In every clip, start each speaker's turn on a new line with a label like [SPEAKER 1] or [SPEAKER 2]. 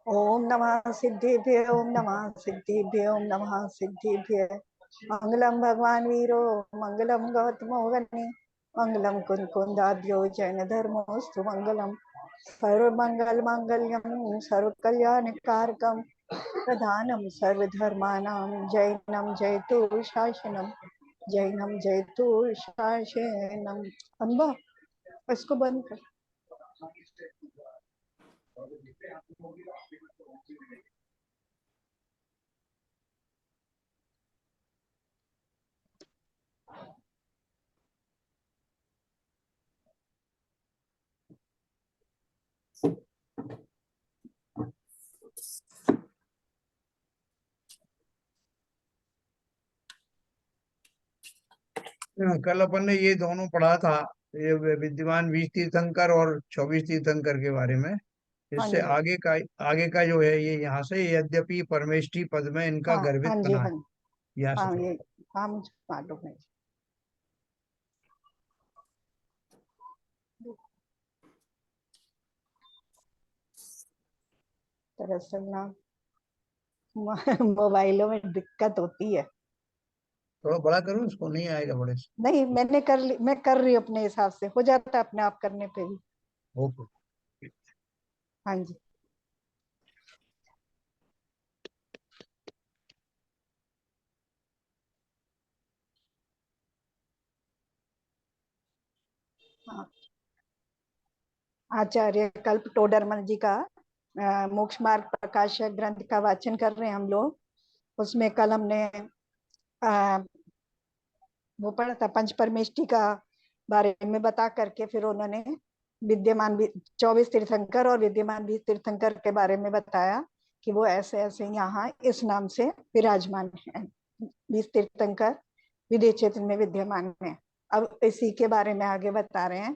[SPEAKER 1] ओम नमः सिद्धिभ्य, ओम नमः सिद्धिभ्य, ओम नमः सिद्धिभ्य। मंगलम भगवान वीरो, मंगलम गौतमो वन्नी, मंगलम कुंदाद्यो जैन धर्मोस्तु मंगलम। सर्वमंगल मांगल्यम सर्वकल्याणकारकम, प्रधानम सर्वधर्मानां जैनम जयतु शासनम, जैनम जयतु शासनम। अनुभव इसको बंद कर।
[SPEAKER 2] कल अपन ने ये दोनों पढ़ा था, ये विद्यमान 20 तीर्थंकर और 24 तीर्थंकर के बारे में।
[SPEAKER 1] हाँ
[SPEAKER 2] इससे
[SPEAKER 1] जी,
[SPEAKER 2] आगे का जो है ये यहाँ से, यद्यपि परमेष्ठी पद में इनका
[SPEAKER 1] हाँ
[SPEAKER 2] गर्भित
[SPEAKER 1] हाँ जी,
[SPEAKER 2] बना है।
[SPEAKER 1] हाँ जी,
[SPEAKER 2] यहाँ से
[SPEAKER 1] हाँ
[SPEAKER 2] थोड़ा
[SPEAKER 1] ये, हाँ मुझे मालूम है। दरअसल ना मोबाइलों में दिक्कत होती है।
[SPEAKER 2] थोड़ा बड़ा करूँ, इसको नहीं आएगा बड़े से।
[SPEAKER 1] नहीं, मैंने कर ली, मैं कर रही हूँ अपने हिसाब से, हो जाता है अपने आप करने पे भी।
[SPEAKER 2] ओके।
[SPEAKER 1] हाँ जी, हाँ। आचार्य कल्प टोडरमल जी का मोक्ष मार्ग प्रकाशक ग्रंथ का वाचन कर रहे हैं हम लोग। उसमें कल हमने आ, वो पढ़ा था पंच परमेष्टि का बारे में बता करके, फिर उन्होंने विद्यमान 24 तीर्थंकर और विद्यमान 20 तीर्थंकर के बारे में बताया कि वो ऐसे ऐसे यहाँ इस नाम से विराजमान है। 20 तीर्थंकर विदेह क्षेत्र में विद्यमान है। अब इसी के बारे में आगे बता रहे हैं।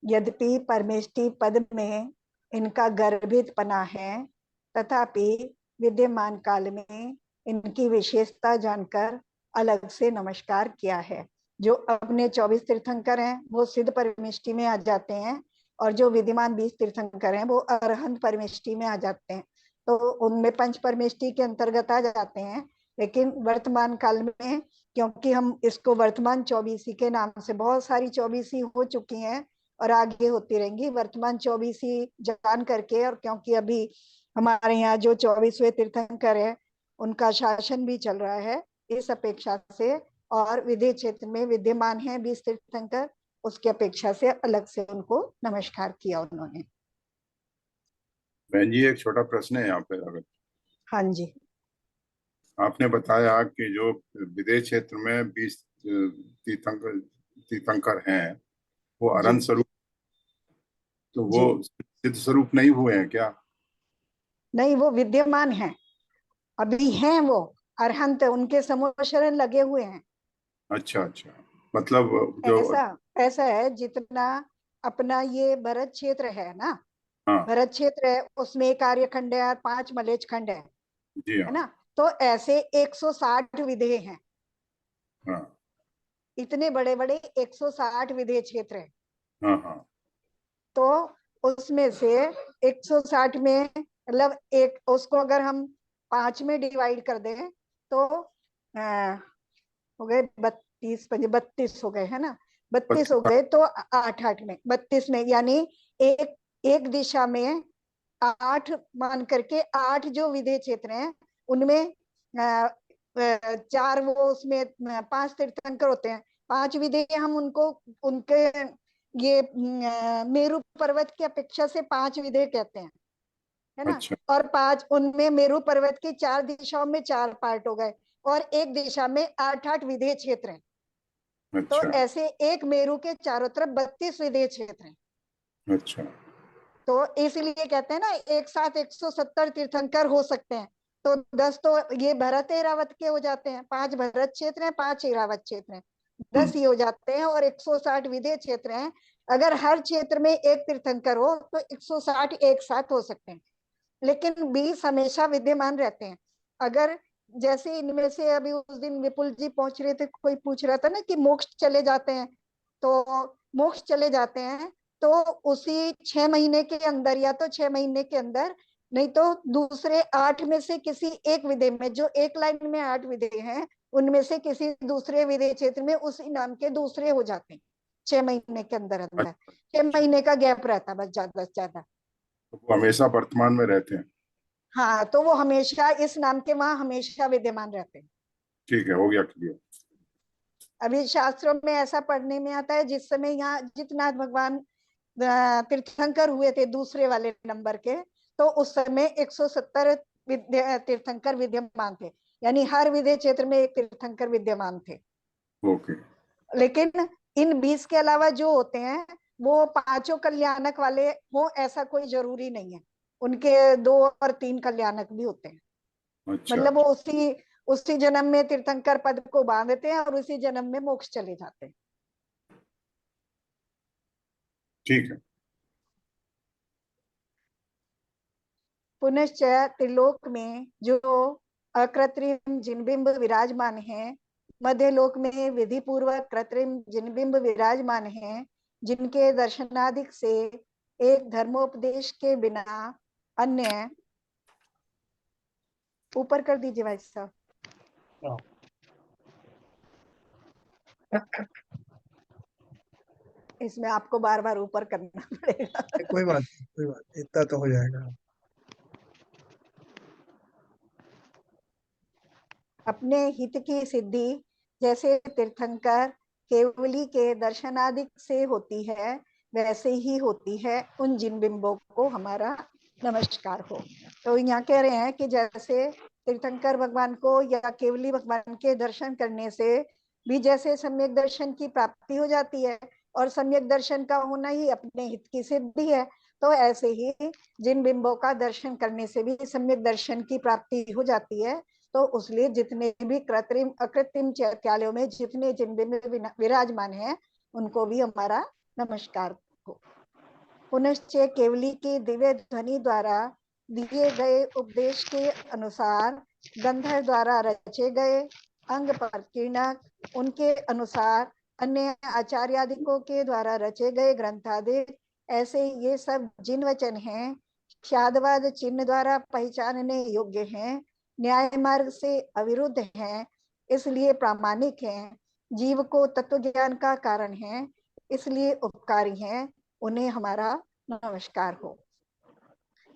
[SPEAKER 1] यद्यपि परमेष्टि पद में इनका गर्भितपना है, तथापि विद्यमान काल में इनकी विशेषता जानकर अलग से नमस्कार किया है। जो अपने 24 तीर्थंकर हैं वो सिद्ध परमेष्टि में आ जाते हैं, और जो विद्यमान 20 तीर्थंकर हैं वो अरहंत परमेष्टि में आ जाते हैं। तो उनमें पंच परमेष्टि के अंतर्गत आ जाते हैं। लेकिन वर्तमान काल में, क्योंकि हम इसको वर्तमान चौबीसी के नाम से, बहुत सारी चौबीसी हो चुकी हैं और आगे होती रहेंगी, वर्तमान चौबीसी जान करके, और क्योंकि अभी हमारे यहाँ जो 24वें तीर्थंकर है उनका शासन भी चल रहा है, इस अपेक्षा से, और विदेह क्षेत्र में विद्यमान है 20 तीर्थंकर, उसकी अपेक्षा से अलग से उनको नमस्कार किया उन्होंने।
[SPEAKER 3] बहन जी, एक छोटा प्रश्न है यहाँ पे। अगर
[SPEAKER 1] हाँ जी,
[SPEAKER 3] आपने बताया कि जो विदेश क्षेत्र में 20 तीर्थंकर तीर्थंकर हैं वो
[SPEAKER 1] जी,
[SPEAKER 3] अनंत स्वरूप, तो वो
[SPEAKER 1] जी।
[SPEAKER 3] सिद्ध स्वरूप नहीं हुए हैं क्या?
[SPEAKER 1] नहीं, वो विद्यमान है, अभी हैं वो अरहंत, उनके समूह शरण लगे हुए हैं।
[SPEAKER 3] अच्छा अच्छा, मतलब जो,
[SPEAKER 1] ऐसा ऐसा है, जितना अपना ये भरत क्षेत्र है ना,
[SPEAKER 3] हाँ
[SPEAKER 1] भरत क्षेत्र है, उसमें एक आर्यखंड है और 5 मलेच्छ खंड
[SPEAKER 3] जी
[SPEAKER 1] है
[SPEAKER 3] हाँ,
[SPEAKER 1] ना। तो ऐसे 160 विधेय हैं।
[SPEAKER 3] हाँ
[SPEAKER 1] इतने बड़े बड़े 160 विधेय क्षेत्र है।
[SPEAKER 3] हाँ हाँ,
[SPEAKER 1] तो उसमें से 160 में, मतलब एक उसको अगर हम 5 में डिवाइड कर दें तो हो गए 32 पंजे 32 हो गए, है ना। 32 हो
[SPEAKER 3] 32,
[SPEAKER 1] गए तो 8 8 में 32 में, यानी एक एक दिशा में 8 मान करके, 8 जो विधेय क्षेत्र हैं उनमें 4 वो उसमें 5 तीर्थंकर होते हैं। 5 विधेय हम उनको, उनके ये मेरु पर्वत की अपेक्षा से 5 विधेय कहते हैं, है ना।
[SPEAKER 3] अच्छा
[SPEAKER 1] और 5 उनमें मेरु पर्वत की 4 दिशाओं में 4 पार्ट हो गए, और एक दिशा में 8 8 विधेय क्षेत्र हैं। तो
[SPEAKER 3] अच्छा
[SPEAKER 1] ऐसे एक मेरु के चारों तरफ 32 विधेय क्षेत्र हैं।
[SPEAKER 3] अच्छा,
[SPEAKER 1] तो इसलिए कहते हैं ना, एक साथ 170 तीर्थंकर हो सकते हैं। तो 10 तो ये भरत ऐरावत के हो जाते हैं, 5 भरत क्षेत्र हैं, 5 ऐरावत क्षेत्र हैं, 10 ये हो जाते हैं, और 160 विधेय क्षेत्र हैं। अगर हर क्षेत्र में एक तीर्थंकर हो तो 160 एक साथ हो सकते हैं, लेकिन 20 हमेशा विद्यमान रहते हैं। अगर जैसे इनमें से अभी उस दिन विपुल जी पहुंच रहे थे, कोई पूछ रहा था ना कि मोक्ष चले जाते हैं, तो मोक्ष चले जाते हैं तो उसी 6 महीने के अंदर, या तो 6 महीने के अंदर नहीं तो दूसरे 8 में से किसी एक विधेय में, जो एक लाइन में 8 विधेय हैं, उनमें से किसी दूसरे विधेय क्षेत्र में उस इनाम के दूसरे हो जाते हैं 6 महीने के अंदर अंदर। 6 महीने का गैप रहता है बस, ज्यादा से ज्यादा।
[SPEAKER 3] तो वो हमेशा वर्तमान में रहते हैं।
[SPEAKER 1] हाँ, तो वो हमेशा इस नाम के वहां हमेशा विद्यमान रहते हैं।
[SPEAKER 3] ठीक है, हो गया क्लियर।
[SPEAKER 1] अभी शास्त्रों में ऐसा पढ़ने में आता है, जिस समय यहाँ जितनाथ भगवान तीर्थंकर हुए थे दूसरे वाले नंबर के, तो उस समय 170 तीर्थंकर विद्यमान थे, यानी हर विधेय क्षेत्र में एक तीर्थंकर विद्यमान थे।
[SPEAKER 3] ओके।
[SPEAKER 1] लेकिन इन 20 के अलावा जो होते हैं वो 5 कल्याणक वाले हो, ऐसा कोई जरूरी नहीं है। उनके 2 और 3 कल्याणक भी होते हैं।
[SPEAKER 3] अच्छा,
[SPEAKER 1] मतलब वो उसी जन्म में तीर्थंकर पद को बांधते हैं और उसी जन्म में मोक्ष चले जाते हैं।
[SPEAKER 3] ठीक है।
[SPEAKER 1] पुनश्च त्रिलोक में जो अकृत्रिम जिनबिंब विराजमान है, मध्य लोक में विधि पूर्वक कृत्रिम जिनबिंब विराजमान है, जिनके दर्शनादिक से एक धर्मोपदेश के बिना अन्य, ऊपर कर दीजिए भाई साहब, इसमें आपको बार बार ऊपर करना पड़ेगा।
[SPEAKER 2] कोई बात नहीं, कोई बात नहीं, इतना तो हो जाएगा।
[SPEAKER 1] अपने हित की सिद्धि जैसे तीर्थंकर केवली के दर्शनादिक से होती है, वैसे ही होती है उन जिन बिंबों को हमारा नमस्कार हो। तो यहाँ कह रहे हैं कि जैसे तीर्थंकर भगवान को या केवली भगवान के दर्शन करने से भी जैसे सम्यक दर्शन की प्राप्ति हो जाती है, और सम्यक दर्शन का होना ही अपने हित की सिद्धि है, तो ऐसे ही जिन बिंबों का दर्शन करने से भी सम्यक दर्शन की प्राप्ति हो जाती है। तो उसलिए जितने भी कृत्रिम अकृत्रिम चैत्यालयों में जितने जिनबिंब विराजमान हैं, उनको भी हमारा नमस्कार हो। पुनश्च केवली की दिव्य ध्वनि द्वारा दिए गए उपदेश के अनुसार गंधर्व द्वारा रचे गए अंग परकीर्णक, उनके अनुसार अन्य आचार्यादिकों के द्वारा रचे गए ग्रंथादिक, ऐसे ये सब जिन वचन हैं ख्यादवाद चिन्ह द्वारा पहचानने योग्य हैं, न्याय मार्ग से अविरुद्ध हैं, इसलिए प्रामाणिक हैं, जीव को तत्व ज्ञान का कारण है, इसलिए उपकारी हैं, उन्हें हमारा नमस्कार हो।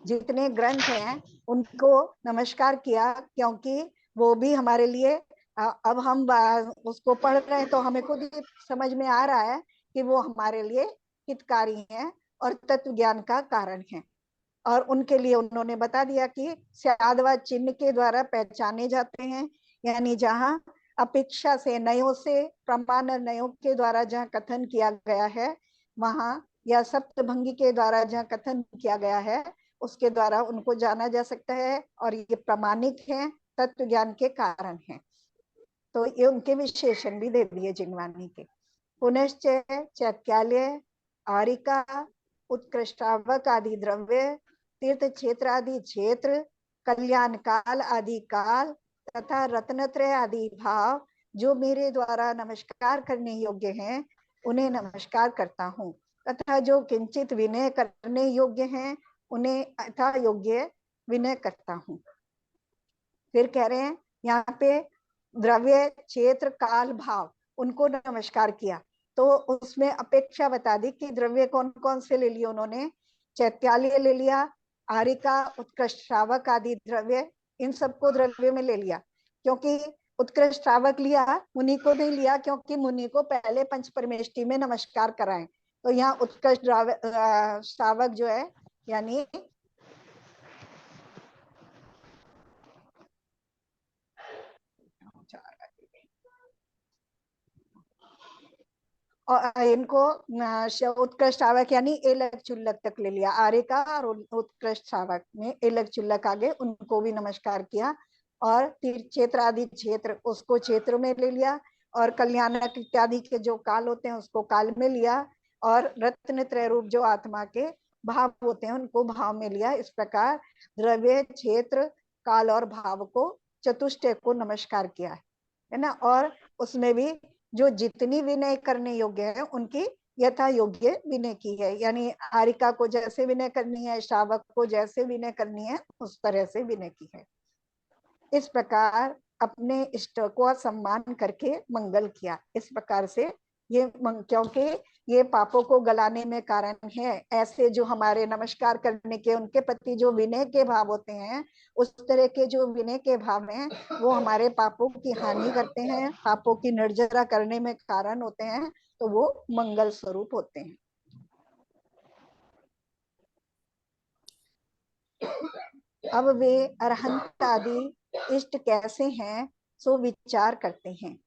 [SPEAKER 1] जितने ग्रंथ हैं उनको नमस्कार किया, क्योंकि वो भी हमारे लिए अब हम उसको पढ़ रहे हैं तो हमें खुद ही समझ में आ रहा है कि वो हमारे लिए हितकारी हैं और तत्व ज्ञान का कारण है। और उनके लिए उन्होंने बता दिया कि स्यादवा चिन्ह के द्वारा पहचाने जाते हैं, यानी जहाँ अपेक्षा से नयों से प्रमाण नयों के द्वारा जहाँ कथन किया गया है वहां, या सप्तभंगी के द्वारा जहाँ कथन किया गया है उसके द्वारा उनको जाना जा सकता है, और ये प्रमाणिक हैं, तत्व ज्ञान के कारण हैं। तो ये उनके विशेषण भी दे दिए जिनवानी के। पुनश्च चैत्यालय, आरिका, उत्कृष्टावक आदि द्रव्य, तीर्थ क्षेत्र आदि क्षेत्र, कल्याण काल आदि काल तथा रत्नत्रय आदि भाव जो मेरे द्वारा नमस्कार करने योग्य हैं, उन्हें नमस्कार करता हूँ, तथा जो किंचित विनय करने योग्य हैं उन्हें यथा योग्य विनय करता हूँ। फिर कह रहे हैं यहाँ पे द्रव्य क्षेत्र काल भाव उनको नमस्कार किया, तो उसमें अपेक्षा बता दी कि द्रव्य कौन कौन से ले लिए उन्होंने। चैत्यालय ले लिया, आरिका, उत्कृष्ट श्रावक आदि द्रव्य, इन सबको द्रव्य में ले लिया। क्योंकि उत्कृष्ट श्रावक लिया, मुनि को नहीं लिया, क्योंकि मुनि को पहले पंच परमेष्टि में नमस्कार कराएं। तो यहाँ उत्कृष्ट श्रावक जो है यानी और इनको उत्कृष्ट श्रावक यानी एलक चुल्लक तक ले लिया, आर्यका और उत्कृष्ट श्रावक में एलक चुल्लक आगे, उनको भी नमस्कार किया। और तीर्थ क्षेत्र आदि क्षेत्र, उसको क्षेत्र में ले लिया, और कल्याणक इत्यादि के जो काल होते हैं उसको काल में लिया, और रत्न त्रय रूप जो आत्मा के भाव होते हैं उनको भाव में लिया। इस प्रकार द्रव्य, क्षेत्र, काल और भाव को चतुष्टय को नमस्कार किया है ना। और उसमें भी जो जितनी विनय करने योग्य है उनकी यथा योग्य विनय की है, यानी आरिका को जैसे विनय करनी है, श्रावक को जैसे विनय करनी है, उस तरह से विनय की है। इस प्रकार अपने इष्ट को सम्मान करके मंगल किया। इस प्रकार से ये क्योंकि ये पापों को गलाने में कारण है। ऐसे जो हमारे नमस्कार करने के उनके प्रति जो विनय के भाव होते हैं, उस तरह के जो विनय के भाव हैं, वो हमारे पापों की हानि करते हैं, पापों की निर्जरा करने में कारण होते हैं, तो वो मंगल स्वरूप होते हैं। अब वे अरहंत आदि इष्ट कैसे हैं सो विचार करते हैं,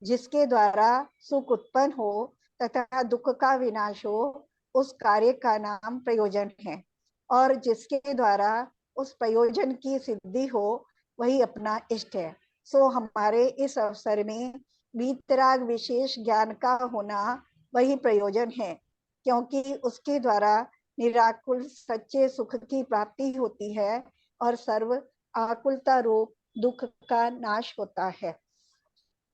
[SPEAKER 1] जिसके द्वारा सुख उत्पन्न हो तथा दुख का विनाश हो, उस कार्य का नाम प्रयोजन है। और जिसके द्वारा उस प्रयोजन की सिद्धि हो, वही अपना इष्ट है। सो हमारे इस अवसर में वीतराग विशेष ज्ञान का होना वही प्रयोजन है, क्योंकि उसके द्वारा निराकुल सच्चे सुख की प्राप्ति होती है और सर्व आकुलता रूप दुख का नाश होता है।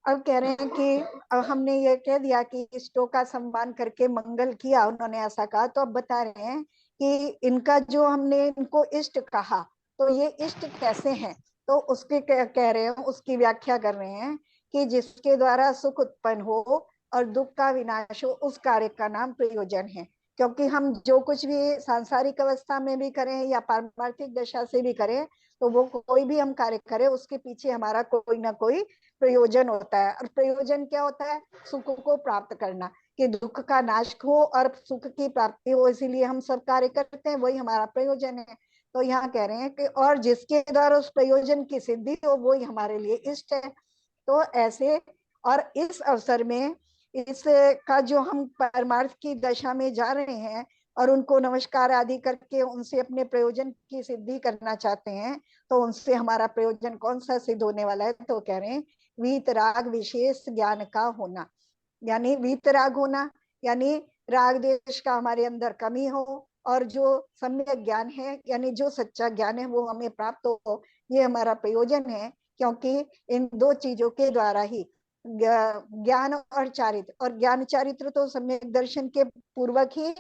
[SPEAKER 1] अब कह रहे हैं कि अब हमने ये कह दिया कि इष्टों का सम्मान करके मंगल किया, उन्होंने ऐसा कहा, तो अब बता रहे हैं कि इनका जो हमने इनको इष्ट कहा, तो ये इष्ट कैसे हैं, तो उसके कह रहे हैं, उसकी व्याख्या कर रहे हैं कि जिसके द्वारा सुख उत्पन्न हो और दुख का विनाश हो, उस कार्य का नाम प्रयोजन है। क्योंकि हम जो कुछ भी सांसारिक अवस्था में भी करें या पारमार्थिक दशा से भी करें, तो वो कोई भी हम कार्य करें, उसके पीछे हमारा कोई ना कोई प्रयोजन होता है। और प्रयोजन क्या होता है? सुख को प्राप्त करना, कि दुख का नाश हो और सुख की प्राप्ति हो, इसीलिए हम सब कार्य करते हैं, वही हमारा प्रयोजन है। तो यहाँ कह रहे हैं कि और जिसके द्वारा उस प्रयोजन की सिद्धि हो, वो ही हमारे लिए इष्ट है। तो ऐसे, और इस अवसर में इसका जो हम परमार्थ की दशा में जा रहे हैं और उनको नमस्कार आदि करके उनसे अपने प्रयोजन की सिद्धि करना चाहते हैं, तो उनसे हमारा प्रयोजन कौन सा सिद्ध होने वाला है? तो कह रहे हैं वीतराग विशेष ज्ञान का होना, यानी वीतराग होना, यानी राग देश का हमारे अंदर कमी हो, और जो सम्यक ज्ञान है, यानी जो सच्चा ज्ञान है, वो हमें प्राप्त हो, ये हमारा प्रयोजन है। क्योंकि इन दो चीजों के द्वारा ही ज्ञान और चारित्र, और ज्ञान चारित्र तो सम्यक दर्शन के पूर्वक ही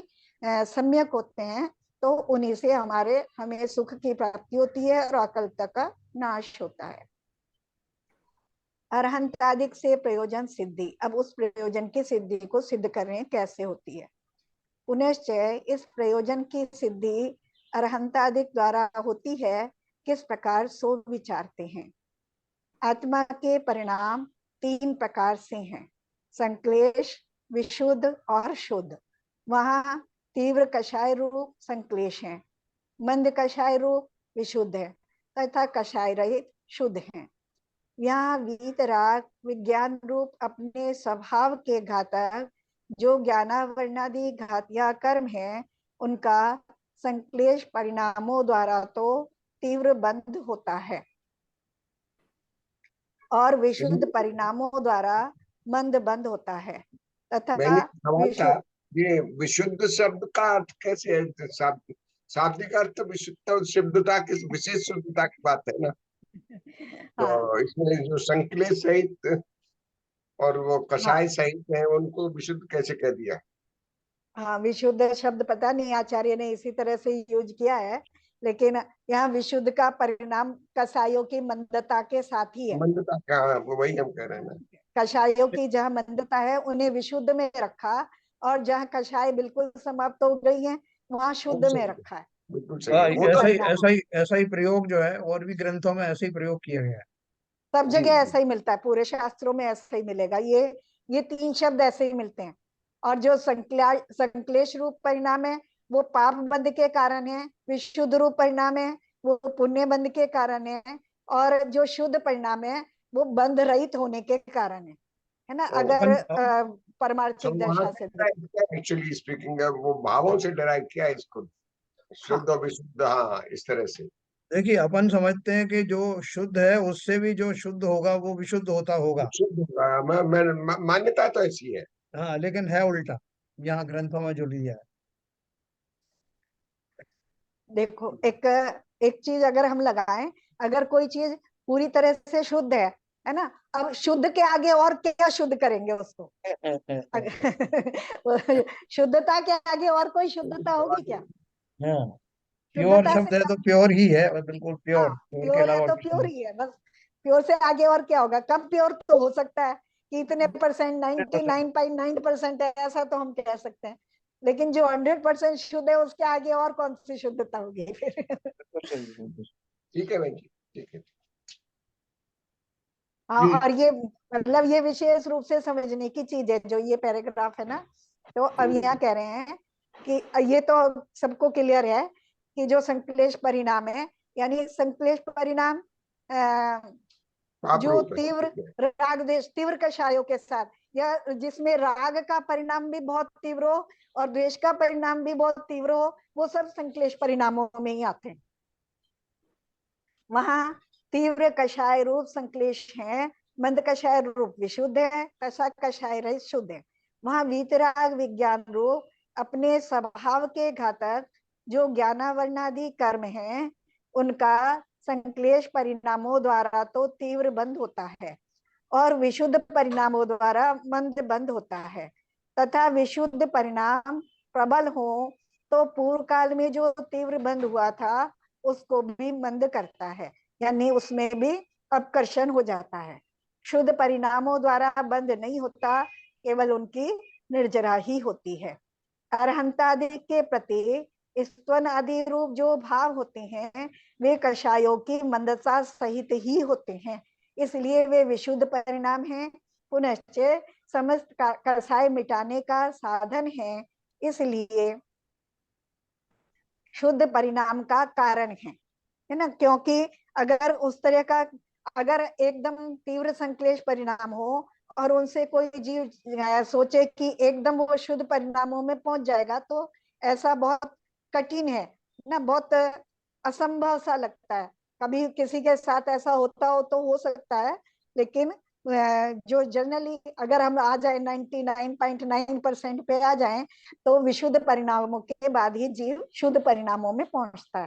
[SPEAKER 1] सम्यक होते हैं, तो उन्हीं से हमें सुख की प्राप्ति होती है और अकल्पता का नाश होता है। अरहंतादिक से प्रयोजन सिद्धि, अब उस प्रयोजन की सिद्धि को सिद्ध कर रहे हैं, कैसे होती है। पुनश्च इस प्रयोजन की सिद्धि अरहंतादिक द्वारा होती है, किस प्रकार सो विचारते हैं। आत्मा के परिणाम 3 प्रकार से हैं, संक्लेश, विशुद्ध और शुद्ध। वहां तीव्र कषाय रूप संक्लेश है, मंद कषाय रूप विशुद्ध है, तथा कषाय रहित शुद्ध है। यहाँ वीतराग विज्ञान रूप अपने स्वभाव के घातक जो ज्ञानावरणादि घातिया कर्म है, उनका संक्लेश परिणामों द्वारा तो तीव्र बंध होता है, और विशुद्ध परिणामों द्वारा मंद बंद होता है, तथा
[SPEAKER 4] मैंने सवाल था, ये विशुद्ध शब्द का अर्थ कैसे है? शाब्दिक अर्थ विशुद्ध शुद्धता की, विशेष शुद्धता की बात है ना। तो इसमें जो संक्लेश सहित और वो कषाय सहित है, उनको विशुद्ध कैसे कह दिया?
[SPEAKER 1] हाँ, विशुद्ध शब्द पता नहीं आचार्य ने इसी तरह से यूज किया है, लेकिन यहाँ विशुद्ध का परिणाम कषायों की मंदता के साथ ही है।
[SPEAKER 4] मंदता का, वही हम कह रहे हैं ना।
[SPEAKER 1] कषायों की जहाँ मंदता है उन्हें विशुद्ध में रखा, और जहाँ कषाय बिल्कुल समाप्त हो गई है, वहाँ शुद्ध में रखा है।
[SPEAKER 4] बिल्कुल सही। वो
[SPEAKER 2] ऐसा ही प्रयोग जो है और भी ग्रंथों में ऐसा ही प्रयोग किया गया है।
[SPEAKER 1] सब जगह ऐसा ही मिलता है, पूरे शास्त्रों में ऐसा ही मिलेगा। ये 3 शब्द ऐसे ही मिलते हैं। और जो संक्लेश रूप परिणाम है, वो पाप बंध के कारण है। विशुद्ध रूप परिणाम है, वो पुण्य बंध के कारण है। और जो शुद्ध परिणाम है, वो बंध रहित होने के कारण है ना। अगर परमार्थिक दशा से
[SPEAKER 4] एक्चुअली स्पीकिंग, वो भावों से डराइव किया है इसको, शुद्ध और विशुद्ध। हाँ, इस तरह से
[SPEAKER 2] देखिए, अपन समझते हैं कि जो शुद्ध है उससे भी जो शुद्ध होगा वो विशुद्ध होगा।
[SPEAKER 4] शुद्ध होगा, मान्यता तो ऐसी है।
[SPEAKER 2] हाँ, लेकिन है उल्टा, यहाँ ग्रंथों में जो लिया है।
[SPEAKER 1] देखो, एक चीज अगर हम लगाएं, अगर कोई चीज पूरी तरह से शुद्ध है है ना। अब शुद्ध के आगे और क्या शुद्ध करेंगे उसको? शुद्धता के आगे और कोई शुद्धता होगी क्या?
[SPEAKER 2] हाँ, प्योर
[SPEAKER 1] शुद्धता
[SPEAKER 2] शब्द
[SPEAKER 1] से,
[SPEAKER 2] है तो प्योर ही है, बिल्कुल
[SPEAKER 1] हाँ
[SPEAKER 2] प्योर, प्योर के
[SPEAKER 1] प्योर है
[SPEAKER 2] अलावा
[SPEAKER 1] तो
[SPEAKER 2] कुछ
[SPEAKER 1] प्योर
[SPEAKER 2] नहीं।
[SPEAKER 1] ही है बस। प्योर से आगे और क्या होगा? कम प्योर तो हो सकता है कि इतने परसेंट, 99.9% है, ऐसा तो हम कह सकते हैं। लेकिन जो 100% शुद्ध है उसके आगे और कौन सी शुद्धता होगी फिर?
[SPEAKER 4] ठीक है भाई जी, ठीक है।
[SPEAKER 1] हाँ,
[SPEAKER 2] जी
[SPEAKER 1] और ये मतलब ये विशेष रूप से समझने की चीज है जो ये पैराग्राफ है ना। तो अब यहाँ कह रहे हैं कि ये तो सबको क्लियर है कि जो संश्लेष परिणाम है, यानी संश्लेष परिणाम
[SPEAKER 4] आप
[SPEAKER 1] जो
[SPEAKER 4] रूप है,
[SPEAKER 1] तीव्र
[SPEAKER 4] ठीक है।
[SPEAKER 1] राग द्वेष, तीव्र कषायों के साथ, या जिसमें राग का परिणाम भी बहुत तीव्र हो और द्वेष का परिणाम भी बहुत तीव्र हो, वो सब संश्लेष परिणामों में ही आते हैं। वहां तीव्र कषाय रूप संश्लेष है, मंद कषाय रूप विशुद्ध है, कषा कषाय रहित शुद्ध है। वहां वीतराग विज्ञान रूप अपने स्वभाव के घातक जो ज्ञानावरणादि कर्म है, उनका संश्लेष परिणामों द्वारा तो तीव्र बंद होता है और विशुद्ध परिणामों द्वारा मंद बंद होता है। तथा विशुद्ध परिणाम प्रबल हो तो पूर्व काल में जो तीव्र बंद हुआ था उसको भी मंद करता है, यानी उसमें भी अपकर्षण हो जाता है। शुद्ध परिणामों द्वारा बंद नहीं होता, केवल उनकी निर्जरा ही होती है। अरहंतादि के प्रति स्तवन आदि रूप जो भाव होते हैं वे कषायों की मंदता सहित ही होते हैं, इसलिए वे विशुद्ध परिणाम हैं। पुनश्च समस्त कषाय मिटाने का साधन है, इसलिए शुद्ध परिणाम का कारण है ना। क्योंकि अगर उस तरह का, अगर एकदम तीव्र संश्लेष परिणाम हो और उनसे कोई जीव सोचे कि एकदम वो शुद्ध परिणामों में पहुंच जाएगा, तो ऐसा बहुत कठिन है ना, बहुत असंभव सा लगता है। कभी किसी के साथ ऐसा होता हो तो हो सकता है, लेकिन जो जनरली अगर हम आ जाए 99.9% पे आ जाएं, तो विशुद्ध परिणामों के बाद ही जीव शुद्ध परिणामों में पहुंचता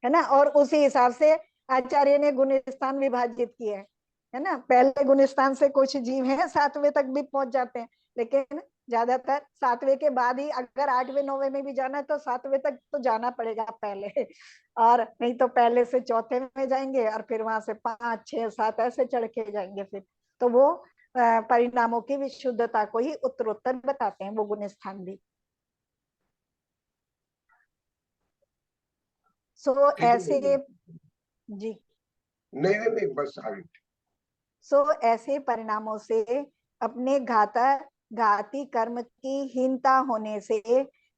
[SPEAKER 1] है ना। और उसी हिसाब से आचार्य ने गुणस्थान विभाजित किए है ना। पहले गुणस्थान से कुछ जीव हैं 7वें तक भी पहुंच जाते हैं, लेकिन ज्यादातर 7वें के बाद ही, अगर 8वें 9वें में भी जाना है तो 7वें तक तो जाना पड़ेगा पहले, और नहीं तो पहले से चौथे में जाएंगे और फिर वहां से 5 6 7 ऐसे चढ़ के जाएंगे फिर। तो वो परिणामों की विशुद्धता को ही उत्तरोत्तर बताते हैं वो गुणस्थान भी। सो
[SPEAKER 4] ठीक है
[SPEAKER 1] ऐसे,
[SPEAKER 4] भाई।
[SPEAKER 1] जी,
[SPEAKER 4] नहीं नहीं नहीं, बस आगे।
[SPEAKER 1] सो ऐसे परिणामों से अपने घाती कर्म की हीनता होने से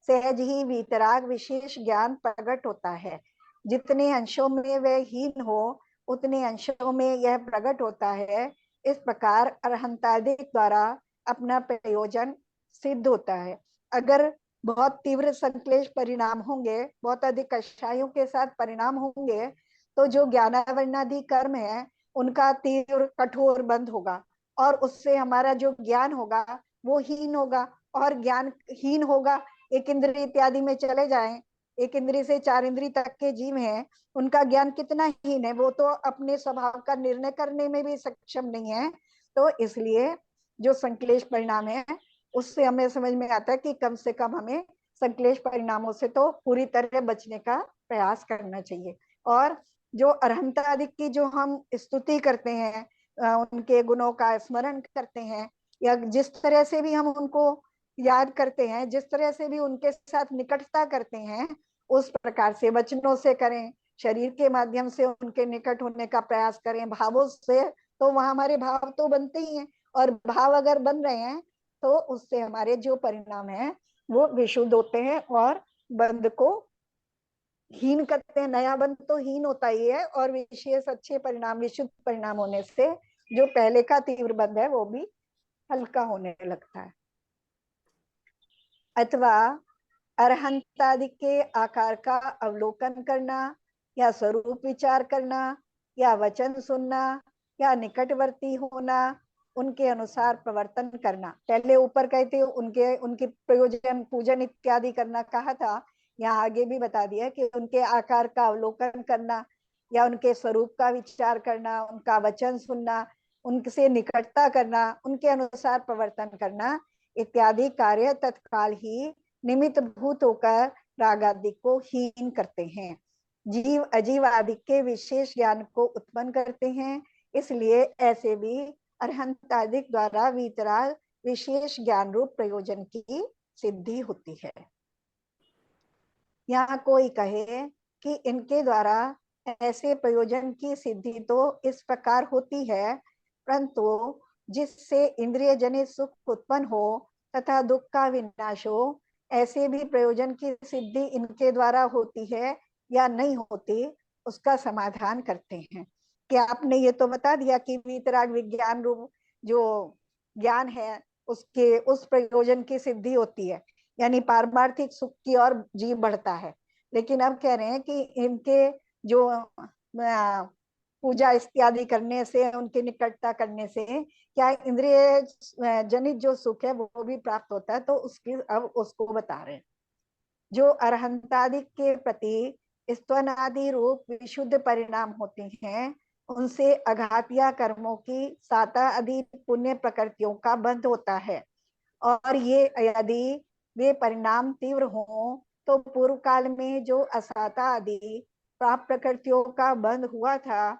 [SPEAKER 1] सहज ही वीतराग विशेष ज्ञान प्रकट होता है। जितने अंशों में वह हीन हो उतने अंशों में यह प्रकट होता है। इस प्रकार अरहंतादिक द्वारा अपना प्रयोजन सिद्ध होता है। अगर बहुत तीव्र संश्लेष परिणाम होंगे, बहुत अधिक कषायों के साथ परिणाम होंगे, तो जो ज्ञानावरणादि कर्म है उनका तीव्र कठोर बंद होगा और उससे हमारा जो ज्ञान होगा वो हीन होगा। और ज्ञान हीन होगा, एक इंद्रिय इत्यादि में चले जाएं, एक इंद्रिय से 4 इंद्रिय तक के जीव हैं, उनका ज्ञान कितना हीन है, वो तो अपने स्वभाव का निर्णय करने में भी सक्षम नहीं है। तो इसलिए जो संश्लेष परिणाम है उससे हमें समझ में आता है कि कम से कम हमें संश्लेष परिणामों से तो पूरी तरह बचने का प्रयास करना चाहिए। और जो अरहंता आदि की जो हम स्तुति करते हैं, उनके गुणों का स्मरण करते हैं, या जिस तरह से भी हम उनको याद करते हैं, जिस तरह से भी उनके साथ निकटता करते हैं, उस प्रकार से वचनों से करें, शरीर के माध्यम से उनके निकट होने का प्रयास करें, भावों से, तो वहां हमारे भाव तो बनते ही हैं, और भाव अगर बन रहे हैं तो उससे हमारे जो परिणाम है वो विशुद्ध होते हैं और बंध को हीन करते हैं। नया बंध तो हीन होता ही है, और विशेष अच्छे परिणाम, विशुद्ध परिणाम होने से जो पहले का तीव्र बंध है वो भी हल्का होने लगता है। अथवा अरहंतादि के आकार का अवलोकन करना, या स्वरूप विचार करना, या वचन सुनना, या निकटवर्ती होना, उनके अनुसार प्रवर्तन करना। पहले ऊपर कहते उनके उनकी प्रयोजन पूजन इत्यादि करना कहा था, यहाँ आगे भी बता दिया कि उनके आकार का अवलोकन करना, या उनके स्वरूप का विचार करना, उनका वचन सुनना, उनसे निकटता करना, उनके अनुसार प्रवर्तन करना इत्यादि कार्य तत्काल ही निमित्त भूत होकर रागादि को हीन करते हैं। जीव अजीव आदि के विशेष ज्ञान को उत्पन्न करते हैं, इसलिए ऐसे भी अरहंतादिक द्वारा वीतराग विशेष ज्ञान रूप प्रयोजन की सिद्धि होती है। यहाँ कोई कहे कि इनके द्वारा ऐसे प्रयोजन की सिद्धि तो इस प्रकार होती है, परंतु जिससे इंद्रिय जनित सुख उत्पन्न हो तथा दुख का विनाश हो, ऐसे भी प्रयोजन की सिद्धि इनके द्वारा होती है या नहीं होती, उसका समाधान करते हैं। कि आपने ये तो बता दिया कि वीतराग विज्ञान रूप जो ज्ञान है उसके उस प्रयोजन की सिद्धि होती है, यानी पारमार्थिक सुख की ओर जीव बढ़ता है। लेकिन अब कह रहे हैं कि इनके जो पूजा इत्यादि करने से, उनकी निकटता करने से क्या इंद्रिय जनित जो सुख है वो भी प्राप्त होता है, तो उसकी अब उसको बता रहे हैं। जो अरहंतादि के प्रति स्तवनादि रूप विशुद्ध परिणाम होते हैं, उनसे अघातिया कर्मों की साता आदि पुण्य प्रकृतियों का बंध होता है। और ये यदि वे परिणाम तीव्र हों तो पूर्व काल में जो असाता आदि प्राप्त प्रकृतियों का बंध हुआ था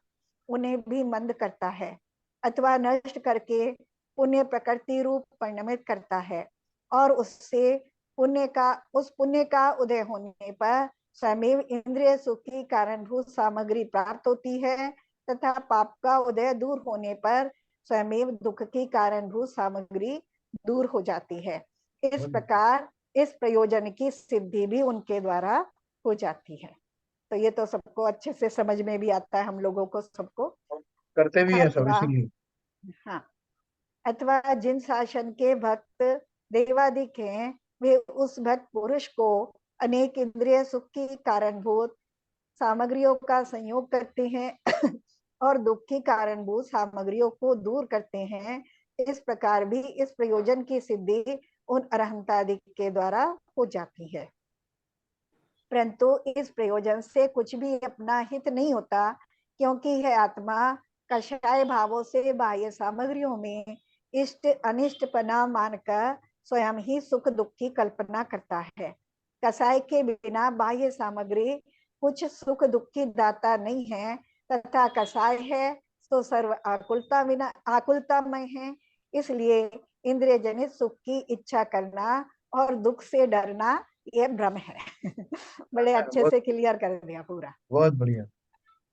[SPEAKER 1] उन्हें भी मंद करता है, अथवा नष्ट करके पुण्य प्रकृति रूप परिणमित करता है। और उससे उस पुण्य का उदय होने पर स्वयं इंद्रिय सुख की कारणभूत सामग्री प्राप्त होती है, तथा पाप का उदय दूर होने पर स्वयं दुख की कारणभूत सामग्री दूर हो जाती है। इस प्रकार इस प्रयोजन की सिद्धि भी उनके द्वारा हो जाती है। तो ये तो सबको अच्छे से समझ में भी आता है, हम लोगों को सबको
[SPEAKER 2] करते भी हैं सब, इसलिए।
[SPEAKER 1] हाँ, अथवा जिन शासन के भक्त देवादिक हैं, वे उस भक्त पुरुष को अनेक इंद्रिय सुख की कारणभूत सामग्रियों का संयोग करते हैं और दुख की कारणभूत सामग्रियों को दूर करते हैं। इस प्रकार भी इस प्रयोजन की सिद्धि उन अरहंतादि के द्वारा हो जाती है। परंतु इस प्रयोजन से कुछ भी अपना हित नहीं होता, क्योंकि यह आत्मा कषाय भावों से बाह्य सामग्रियों में इष्ट अनिष्टपना मानकर स्वयं ही सुख दुख की कल्पना करता है। कषाय के बिना बाह्य सामग्री कुछ सुख दुख की दाता नहीं है, तथा कषाय है तो सर्व आकुलतामय है। इसलिए इंद्रिय जनित सुख की इच्छा करना और दुख से डरना ये भ्रम है। बड़े अच्छे से क्लियर कर दिया पूरा,
[SPEAKER 2] बहुत बढ़िया।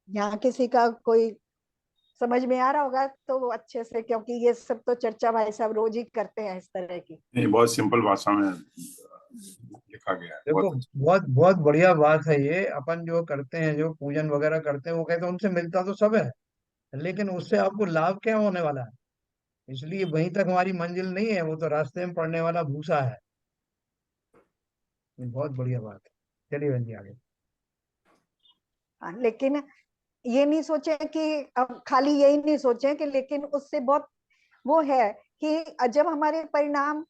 [SPEAKER 1] यहाँ किसी का कोई समझ में आ रहा होगा तो वो अच्छे से, क्योंकि ये सब तो चर्चा भाई साहब रोज ही करते हैं इस तरह की।
[SPEAKER 3] नहीं, बहुत सिंपल भाषा में लिखा गया है।
[SPEAKER 2] देखो, बहुत बहुत बढ़िया बात है ये। अपन जो करते हैं, जो पूजन वगैरह करते हैं, वो कहते हैं उनसे मिलता तो सब है, लेकिन उससे आपको लाभ क्या होने वाला है? इसलिए वहीं तक हमारी मंजिल नहीं है, वो तो रास्ते में पड़ने वाला भूसा है। ये बहुत बढ़िया बात है। चलिए बहन जी आगे।
[SPEAKER 1] हाँ, लेकिन ये नहीं सोचे कि अब खाली यही नहीं सोचे कि लेकिन उससे बहुत वो है कि जब हमारे परिणाम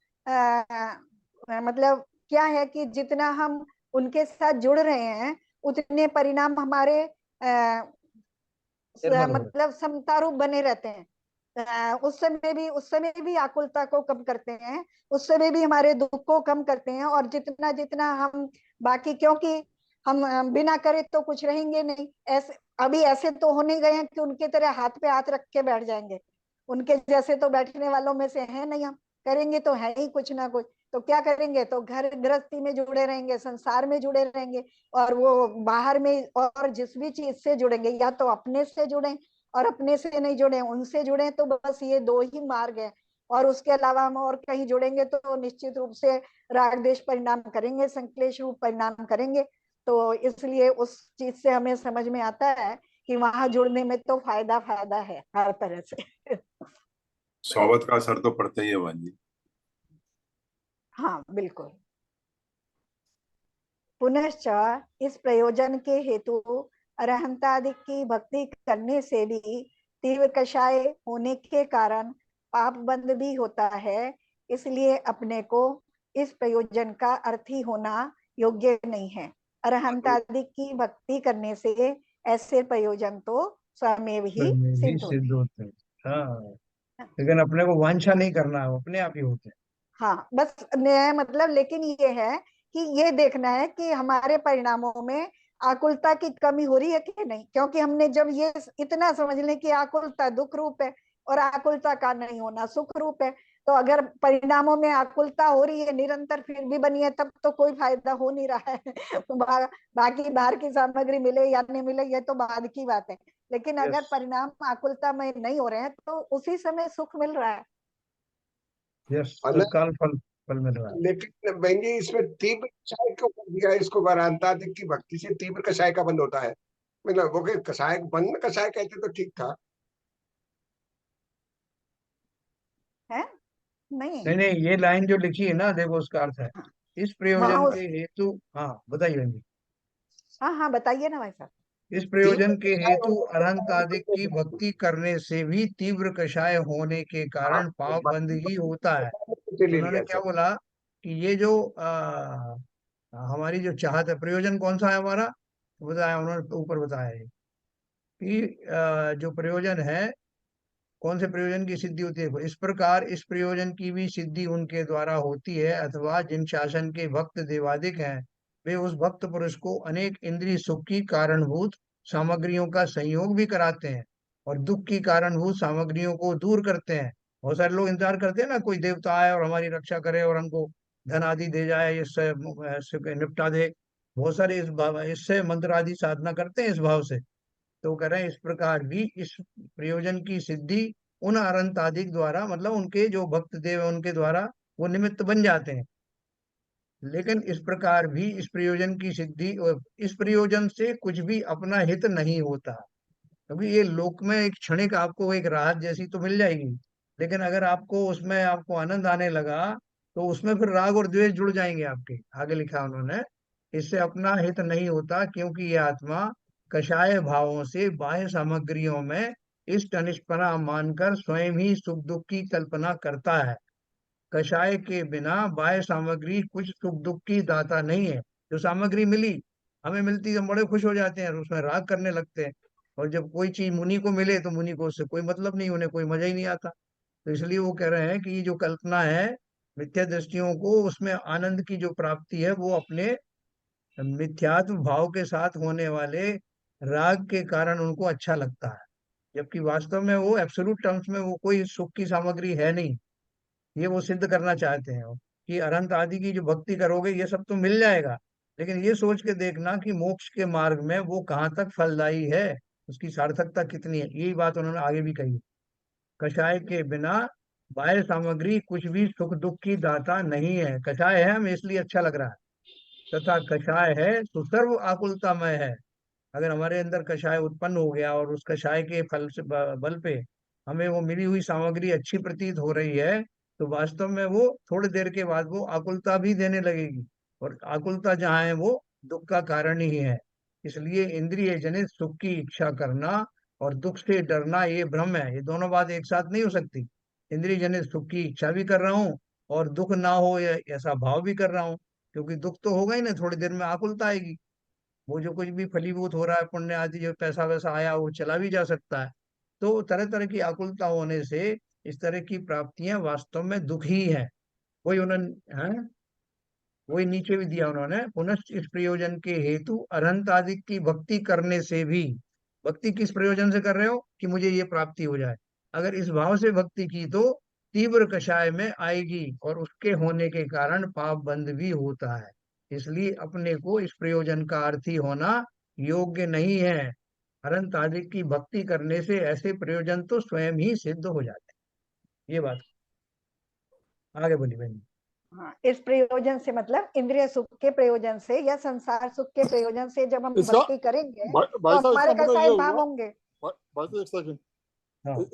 [SPEAKER 1] मतलब क्या है कि जितना हम उनके साथ जुड़ रहे हैं उतने परिणाम हमारे मतलब समता रूप बने रहते हैं। उस समय भी आकुलता को कम करते हैं, उस समय भी हमारे दुख को कम करते हैं। और जितना जितना हम बाकी, क्योंकि हम बिना करे तो कुछ रहेंगे नहीं। ऐसे अभी ऐसे तो होने गए हैं कि उनके तरह हाथ पे हाथ रख के बैठ जाएंगे, उनके जैसे तो बैठने वालों में से है नहीं। हम करेंगे तो है ही कुछ ना कुछ, तो क्या करेंगे, तो घर गृहस्थी में जुड़े रहेंगे, संसार में जुड़े रहेंगे, और वो बाहर में और जिस भी चीज से जुड़ेंगे, या तो अपने से जुड़े और अपने से नहीं जुड़े उनसे जुड़े, तो बस ये दो ही मार्ग है। और उसके अलावा हम और कहीं जुड़ेंगे तो निश्चित रूप से राग द्वेष परिणाम करेंगे, संक्लेश रूप परिणाम करेंगे। तो इसलिए उस चीज से हमें समझ में आता है कि वहां जुड़ने में तो फायदा है हर तरह से।
[SPEAKER 3] सोबत का असर तो पड़ता ही है बहन जी।
[SPEAKER 1] हाँ बिल्कुल। पुनश्च इस प्रयोजन के हेतु अरहंतादि की भक्ति करने से भी तीव्र कषाय होने के कारण पाप बंध भी होता है। इसलिए अपने को इस प्रयोजन का अर्थी होना योग्य नहीं है। अरहंतादि की भक्ति करने से ऐसे प्रयोजन तो स्वयं ही सिद्ध होते हैं।
[SPEAKER 2] हाँ, लेकिन अपने को वांछा नहीं करना है, वो अपने आप ही होते हैं।
[SPEAKER 1] हाँ बस न्याय मतलब, लेकिन ये है कि ये देखना है कि हमारे परिणामों में आकुलता की कमी हो रही है कि नहीं, क्योंकि हमने जब ये इतना समझ लें कि आकुलता दुख रूप है और आकुलता का नहीं होना सुख रूप है, तो अगर परिणामों में आकुलता हो रही है निरंतर फिर भी बनी है, तब तो कोई फायदा हो नहीं रहा है। बाकी बाहर की सामग्री मिले या नहीं मिले ये तो बाद की बात है, लेकिन
[SPEAKER 2] यस,
[SPEAKER 1] अगर परिणाम आकुलता में नहीं हो रहे हैं तो उसी समय सुख मिल रहा है।
[SPEAKER 2] यस,
[SPEAKER 4] और न,
[SPEAKER 2] तत्काल फल फल मिल रहा है।
[SPEAKER 4] लेकिन बहन जी इसमें तीव्र कषाय क्यों कर दिया है इसको? वरांतादिक की भक्ति से तीव्र कषाय का बंद होता है। मतलब वो कषाय बंद कषाय कहते तो ठीक था।
[SPEAKER 1] है नहीं।
[SPEAKER 2] नहीं नहीं, ये लाइन जो लिखी है ना, देखो उसका अर्थ है, इस
[SPEAKER 1] वहां
[SPEAKER 2] प्रयोजन
[SPEAKER 1] उस
[SPEAKER 2] के हेतु। हाँ बताइए बहन जी।
[SPEAKER 1] हाँ हाँ बताइए ना भाई साहब।
[SPEAKER 2] इस प्रयोजन
[SPEAKER 4] तीव्र
[SPEAKER 2] के
[SPEAKER 4] कषाय
[SPEAKER 2] हेतु
[SPEAKER 4] होने के
[SPEAKER 2] अनंत
[SPEAKER 4] कारण
[SPEAKER 2] आदि की भक्ति करने से भी तीव्र कषाय होने के
[SPEAKER 4] हाँ,
[SPEAKER 2] कारण पाप बंद
[SPEAKER 4] भक्ति
[SPEAKER 2] ही होता है।
[SPEAKER 4] से
[SPEAKER 2] तो
[SPEAKER 4] ले
[SPEAKER 2] उन्होंने
[SPEAKER 4] लिया
[SPEAKER 2] क्या
[SPEAKER 4] सर।
[SPEAKER 2] बोला कि ये जो हमारी जो चाहत है, प्रयोजन कौन सा है हमारा, तो बताया उन्होंने, ऊपर बताया है कि जो प्रयोजन है, कौन से प्रयोजन की सिद्धि होती है, इस प्रकार इस प्रयोजन की भी सिद्धि उनके द्वारा होती है, अथवा जिन शासन के भक्त देवादिक हैं, वे उस भक्त पुरुष को अनेक इंद्रिय सुख की कारणभूत सामग्रियों का संयोग भी कराते हैं और दुख की कारणभूत सामग्रियों को दूर करते हैं। बहुत सारे लोग इंतजार करते हैं ना, कोई देवता आए और हमारी रक्षा करे और हमको धन आदि दे जाए, इससे निपटा दे। बहुत सारे इस भाव, इससे मंत्र आदि साधना करते हैं इस भाव से। तो वो कह रहे हैं इस प्रकार भी इस प्रयोजन की सिद्धि उन अरंतादिक द्वारा, मतलब उनके जो भक्त देव हैं उनके द्वारा वो निमित्त बन जाते हैं। लेकिन इस प्रकार भी इस प्रयोजन की सिद्धि और इस प्रयोजन से कुछ भी अपना हित नहीं होता, क्योंकि ये लोक में एक क्षणिक आपको एक राहत जैसी तो मिल जाएगी, लेकिन अगर आपको उसमें आपको आनंद आने लगा तो उसमें फिर राग और द्वेष जुड़ जाएंगे आपके। आगे लिखा उन्होंने, इससे अपना हित नहीं होता, क्योंकि ये आत्मा कषाय भावों से बाह्य सामग्रियों में इष्ट अनिष्टपना मानकर स्वयं ही सुख दुख की कल्पना करता है। कषाय के बिना बाह्य सामग्री कुछ सुख दुख की दाता नहीं है। जो सामग्री मिली, हमें मिलती है, हम बड़े खुश हो जाते हैं और उसमें राग करने लगते हैं, और जब कोई चीज मुनि को मिले तो मुनि को उससे कोई मतलब नहीं, उन्हें कोई मजा ही नहीं आता। तो इसलिए वो कह रहे हैं कि ये जो कल्पना है मिथ्या दृष्टियों को, उसमें आनंद की जो प्राप्ति है वो अपने मिथ्यात्व भाव के साथ होने वाले राग के कारण उनको अच्छा लगता है, जबकि वास्तव में वो एब्सोल्यूट टर्म्स में वो कोई सुख की सामग्री है नहीं। ये वो सिद्ध करना चाहते हैं वो, कि अनंत आदि की जो भक्ति करोगे ये सब तो मिल जाएगा, लेकिन ये सोच के देखना कि मोक्ष के मार्ग में वो कहाँ तक फलदायी है, उसकी सार्थकता कितनी है। यही बात उन्होंने आगे भी कही, कषाय के बिना बाह्य सामग्री कुछ भी सुख दुख की दाता नहीं है। कषाय है हमें इसलिए अच्छा लग रहा है, तथा कषाय है तो सर्व आकुलतामय है। अगर हमारे अंदर कषाय उत्पन्न हो गया और उस कषाय के फल से बल पे हमें वो मिली हुई सामग्री अच्छी प्रतीत हो रही है, तो वास्तव में वो थोड़ी देर के बाद वो आकुलता भी देने लगेगी, और आकुलता जहाँ है वो दुख का कारण ही है। इसलिए इंद्रिय जनित सुख की इच्छा करना और दुख से डरना ये भ्रम है, ये दोनों बात एक साथ नहीं हो सकती। इंद्रिय जनित सुख की इच्छा भी कर रहा हूँ और दुख ना हो ऐसा भाव भी कर रहा हूँ, क्योंकि दुख तो होगा ही ना, थोड़ी देर में आकुलता आएगी। वो जो कुछ भी फलीभूत हो रहा है, पुण्य आदि जो पैसा वैसा आया वो चला भी जा सकता है। तो तरह तरह की आकुलता होने से इस तरह की प्राप्तियां वास्तव में दुख ही है। वही उन्होंने, हाँ, वही नीचे भी दिया उन्होंने, पुनश्च इस प्रयोजन के हेतु अनंत आदि की भक्ति करने से भी, भक्ति किस प्रयोजन से कर रहे हो कि मुझे ये प्राप्ति हो जाए, अगर इस भाव से भक्ति की तो तीव्र कषाय में आएगी और उसके होने के कारण पाप बंद भी होता है। इसलिए अपने को इस प्रयोजन का अर्थी होना योग्य नहीं है। अनंत आदि की भक्ति करने से ऐसे प्रयोजन तो स्वयं ही सिद्ध हो जाते हैं। ये बात आगे बोली बहन।
[SPEAKER 1] हाँ इस प्रयोजन से मतलब इंद्रिय सुख के प्रयोजन से या संसार सुख के प्रयोजन से जब हम
[SPEAKER 5] इसका
[SPEAKER 1] भक्ति करेंगे तो
[SPEAKER 5] भाई साहब इसका
[SPEAKER 1] हमारे
[SPEAKER 5] मतलब
[SPEAKER 1] कसाय
[SPEAKER 5] ये
[SPEAKER 1] भाव
[SPEAKER 5] हुआ,
[SPEAKER 1] होंगे।
[SPEAKER 5] भाई साहब एक सेकंड,
[SPEAKER 2] हाँ,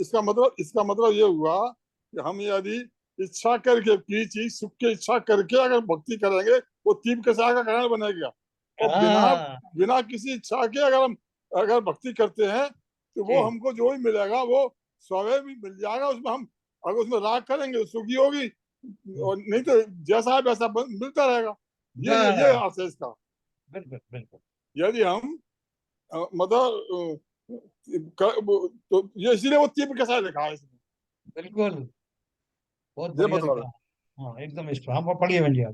[SPEAKER 5] इसका मतलब ये हुआ कि हम यदि इच्छा करके की चीज सुख की इच्छा करके अगर भक्ति करेंगे वो तीव्र कषाय का कारण बनेगा। और बिना
[SPEAKER 2] हाँ,
[SPEAKER 5] बिना किसी इच्छा के अगर भक्ति करते हैं तो वो
[SPEAKER 2] जी,
[SPEAKER 5] हमको जो भी मिलेगा वो स्वयं भी मिल जाएगा। उसमें हम अगर उसमें राग करेंगे तो सुखी होगी, और नहीं तो जैसा है वैसा मिलता रहेगा। ये
[SPEAKER 2] बस,
[SPEAKER 5] अर्थ है इसका।
[SPEAKER 2] बिल्कुल बिल्कुल।
[SPEAKER 5] यदि हम मतलब तो ये इसीलिए वो तीव्र कैसा लिखा है इसमें,
[SPEAKER 2] बिल्कुल, बहुत
[SPEAKER 5] ये
[SPEAKER 2] बढ़िया
[SPEAKER 5] बताओ।
[SPEAKER 2] लिखा है। हाँ एकदम इस पर हम पढ़िए बन जी।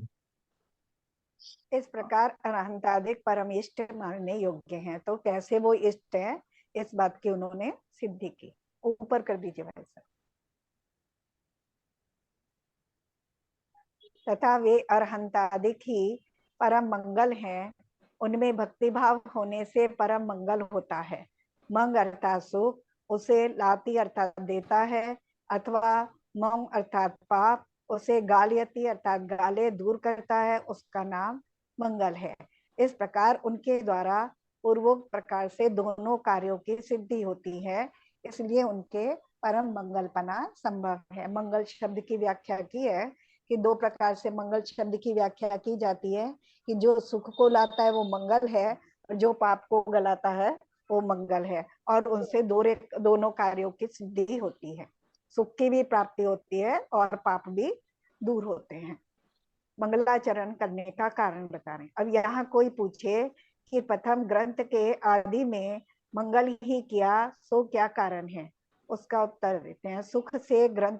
[SPEAKER 1] इस प्रकार अनंताधिक परम इष्ट मानने योग्य हैं। तो कैसे वो इष्ट है, इस बात की उन्होंने सिद्धि की। ऊपर कर दीजिए भाई साहब। तथा वे अरहंताधिक ही परम मंगल हैं। उनमें भक्ति भाव होने से परम मंगल होता है। मंग अर्थात सुख, उसे लाती अर्थात देता है, अथवा मम अर्थात पाप, उसे गालयती अर्थात गाले दूर करता है, उसका नाम मंगल है। इस प्रकार उनके द्वारा पूर्वोक्त प्रकार से दोनों कार्यों की सिद्धि होती है, इसलिए उनके परम मंगलपना संभव है। मंगल शब्द की व्याख्या की है कि दो प्रकार से मंगल शब्द की व्याख्या की जाती है कि जो सुख को लाता है वो मंगल है, और जो पाप को गलाता है वो मंगल है। और उनसे दोनों कार्यों की सिद्धि होती है, सुख की भी प्राप्ति होती है और पाप भी दूर होते हैं। मंगलाचरण करने का कारण बता रहे हैं। अब यहाँ कोई पूछे कि प्रथम ग्रंथ के आदि में मंगल ही किया, सो क्या कारण है? उसका उत्तर देते हैं, सुख से ग्रंथ।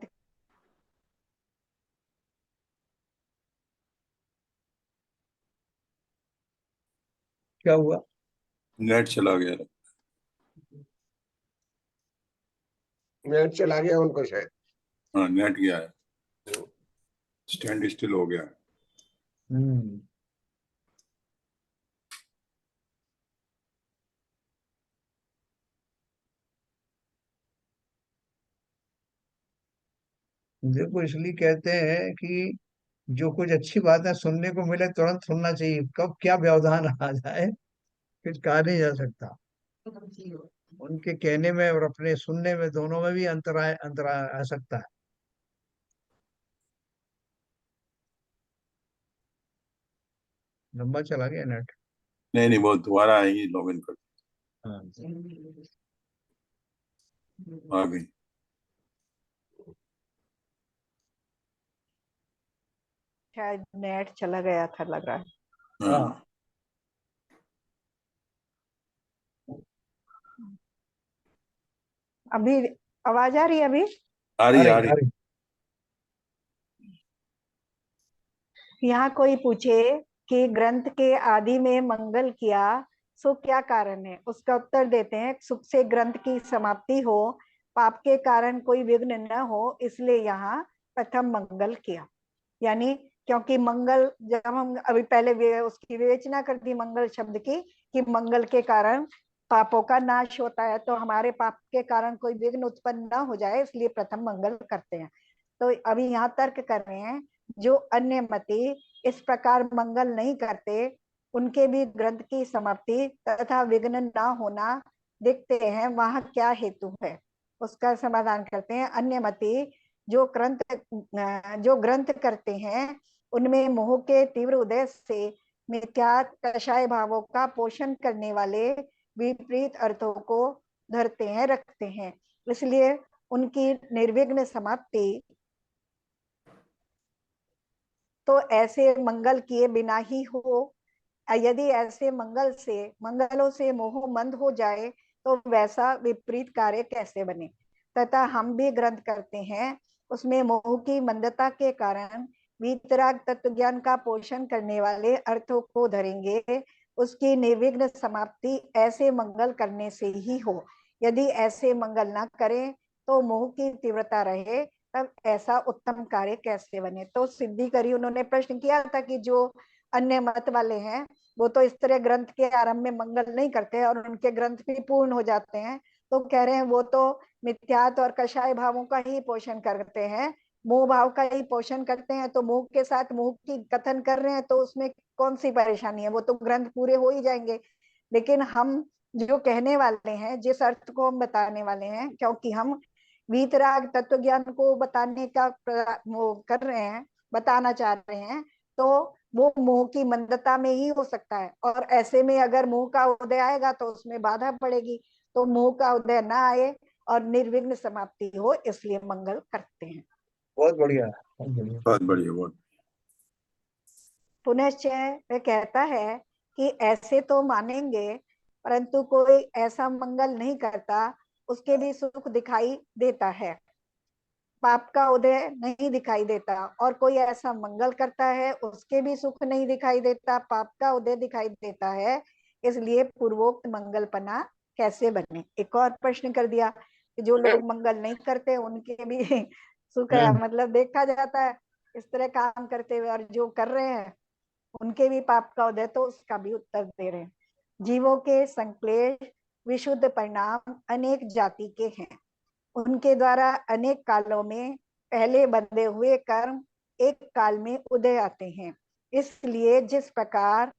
[SPEAKER 2] क्या हुआ?
[SPEAKER 3] नेट चला गया।
[SPEAKER 4] नेट चला गया उनको शायद।
[SPEAKER 3] हाँ नेट गया है, स्टैंड स्टिल हो गया है।
[SPEAKER 2] हम्म। देखो इसलिए कहते हैं कि जो कुछ अच्छी बातें सुनने को मिले तुरंत सुनना चाहिए, कब क्या व्यवधान आ जाए कुछ कहा नहीं जा सकता। उनके कहने में और अपने सुनने में दोनों में भी अंतर आ सकता है। लंबा चला गया नेट।
[SPEAKER 3] नहीं नहीं, वो दोबारा आएंगी, लॉग इन कर।
[SPEAKER 2] हाँ।
[SPEAKER 3] आ गई।
[SPEAKER 1] शायद नेट चला गया था लग रहा है।
[SPEAKER 3] हाँ
[SPEAKER 2] हाँ।
[SPEAKER 1] अभी आवाज आ रही है? अभी
[SPEAKER 3] आ
[SPEAKER 2] आ
[SPEAKER 3] रही आ
[SPEAKER 2] रही
[SPEAKER 3] रही।
[SPEAKER 2] आ रही।
[SPEAKER 1] यहाँ कोई पूछे कि ग्रंथ के आदि में मंगल किया, सो क्या कारण है? उसका उत्तर देते हैं, सुख से ग्रंथ की समाप्ति हो, पाप के कारण कोई विघ्न न हो, इसलिए यहाँ प्रथम मंगल किया। यानी क्योंकि मंगल, जब हम अभी पहले उसकी विवेचना कर दी मंगल शब्द की, कि मंगल के कारण पापों का नाश होता है, तो हमारे पाप के कारण कोई विघ्न उत्पन्न ना हो जाए, इसलिए प्रथम मंगल करते हैं। तो अभी यहाँ तर्क कर रहे हैं, जो अन्य मती इस प्रकार मंगल नहीं करते, उनके भी ग्रंथ की समाप्ति तथा विघ्न ना होना देखते हैं, वहां क्या हेतु है? उसका समाधान करते हैं। अन्य मती जो ग्रंथ करते हैं, उनमें मोह के तीव्र उदय से मिथ्या कषाय भावों का पोषण करने वाले विपरीत अर्थों को धरते हैं, रखते हैं, इसलिए उनकी निर्विघ्न समाप्ति तो ऐसे मंगल किए बिना ही हो। यदि ऐसे मंगलों से मोह मंद हो जाए, तो वैसा विपरीत कार्य कैसे बने? तथा हम भी ग्रंथ करते हैं, उसमें मोह की मंदता के कारण वीतराग तत्व ज्ञान का पोषण करने वाले अर्थों को धरेंगे, उसकी निर्विघ्न समाप्ति ऐसे मंगल करने से ही हो। यदि ऐसे मंगल ना करें तो मोह की तीव्रता रहे, तब ऐसा उत्तम कार्य कैसे बने? तो सिद्धि करी, उन्होंने प्रश्न किया था कि जो अन्य मत वाले हैं वो तो इस तरह ग्रंथ के आरंभ में मंगल नहीं करते और उनके ग्रंथ भी पूर्ण हो जाते हैं, तो कह रहे हैं वो तो मिथ्यात्व और कषाय भावों का ही पोषण करते हैं, मोह भाव का ही पोषण करते हैं, तो मोह के साथ मोह की कथन कर रहे हैं, तो उसमें कौन सी परेशानी है? वो तो ग्रंथ पूरे हो ही जाएंगे। लेकिन हम जो कहने वाले हैं, जिस अर्थ को हम बताने वाले हैं, क्योंकि हम वीतराग तत्व ज्ञान को बताने का वो कर रहे हैं, बताना चाह रहे हैं, तो वो मोह की मंदता में ही हो सकता है, और ऐसे में अगर मोह का उदय आएगा तो उसमें बाधा पड़ेगी, तो मोह का उदय ना आए और निर्विघ्न समाप्ति हो, इसलिए मंगल करते हैं।
[SPEAKER 2] बहुत बढ़िया, बहुत बढ़िया।
[SPEAKER 3] बहुत बढ़िया, बहुत।
[SPEAKER 1] पुनश्च वह कहता है कि ऐसे तो मानेंगे, परंतु कोई ऐसा मंगल नहीं करता, उसके भी सुख दिखाई देता है, पाप का उदय नहीं दिखाई देता। और कोई ऐसा मंगल करता है, उसके भी सुख नहीं दिखाई देता, पाप का उदय दिखाई देता है। इसलिए पूर्वोक्त मंगलपना कैसे बने। एक और प्रश्न कर दिया कि जो लोग मंगल नहीं करते उनके भी सुख है, मतलब देखा जाता है इस तरह काम करते हुए, और जो कर रहे हैं उनके भी पाप का उदय, तो उसका भी उत्तर दे रहे हैं। जीवों के संक्लेश विशुद्ध परिणाम अनेक जाति के हैं, उनके द्वारा अनेक कालों में पहले बंधे हुए कर्म एक काल में उदय आते हैं। इसलिए जिस प्रकार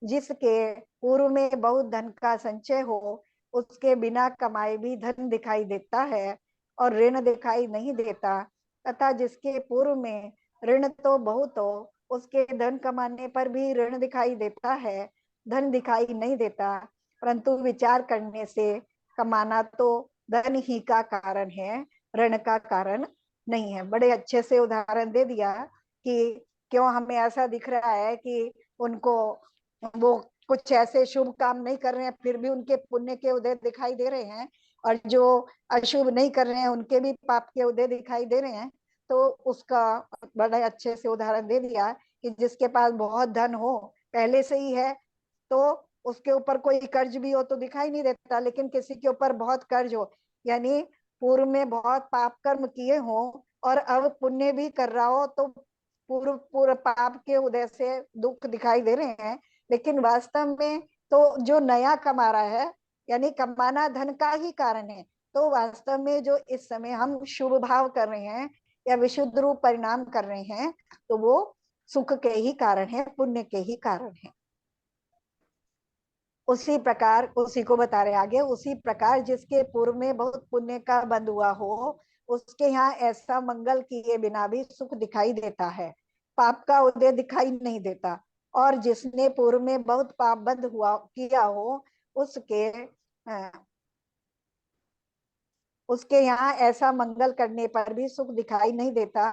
[SPEAKER 1] जिसके पूर्व में बहुत धन का संचय हो, उसके बिना कमाए भी धन दिखाई देता है और ऋण दिखाई नहीं देता, तथा जिसके पूर्व में ऋण तो बहुत हो, उसके धन कमाने पर भी ऋण दिखाई देता है, धन दिखाई नहीं देता। परंतु विचार करने से कमाना तो धन ही का कारण है, ऋण का कारण नहीं है। बड़े अच्छे से उदाहरण दे दिया कि क्यों हमें ऐसा दिख रहा है कि उनको वो कुछ ऐसे शुभ काम नहीं कर रहे हैं, फिर भी उनके पुण्य के उदय दिखाई दे रहे हैं, और जो अशुभ नहीं कर रहे हैं उनके भी पाप के उदय दिखाई दे रहे हैं। तो उसका बड़ा अच्छे से उदाहरण दे दिया कि जिसके पास बहुत धन हो पहले से ही है, तो उसके ऊपर कोई कर्ज भी हो तो दिखाई नहीं देता, लेकिन किसी के ऊपर बहुत कर्ज हो, यानी पूर्व में बहुत पाप कर्म किए हो और अब पुण्य भी कर रहा हो, तो पूर्व पूर्व पाप के उदय से दुख दिखाई दे रहे हैं। लेकिन वास्तव में तो जो नया कमा रहा है, यानी कमाना धन का ही कारण है, तो वास्तव में जो इस समय हम शुभ भाव कर रहे हैं या विशुद्ध रूप परिणाम कर रहे हैं, तो वो सुख के ही कारण है, पुण्य के ही कारण है। उसी प्रकार, उसी को बता रहे आगे, उसी प्रकार जिसके पूर्व में बहुत पुण्य का बंध हुआ हो, उसके यहाँ ऐसा मंगल किए बिना भी सुख दिखाई देता है, पाप का उदय दिखाई नहीं देता। और जिसने पूर्व में बहुत पाप बंध हुआ किया हो, उसके यहाँ ऐसा मंगल करने पर भी सुख दिखाई नहीं देता,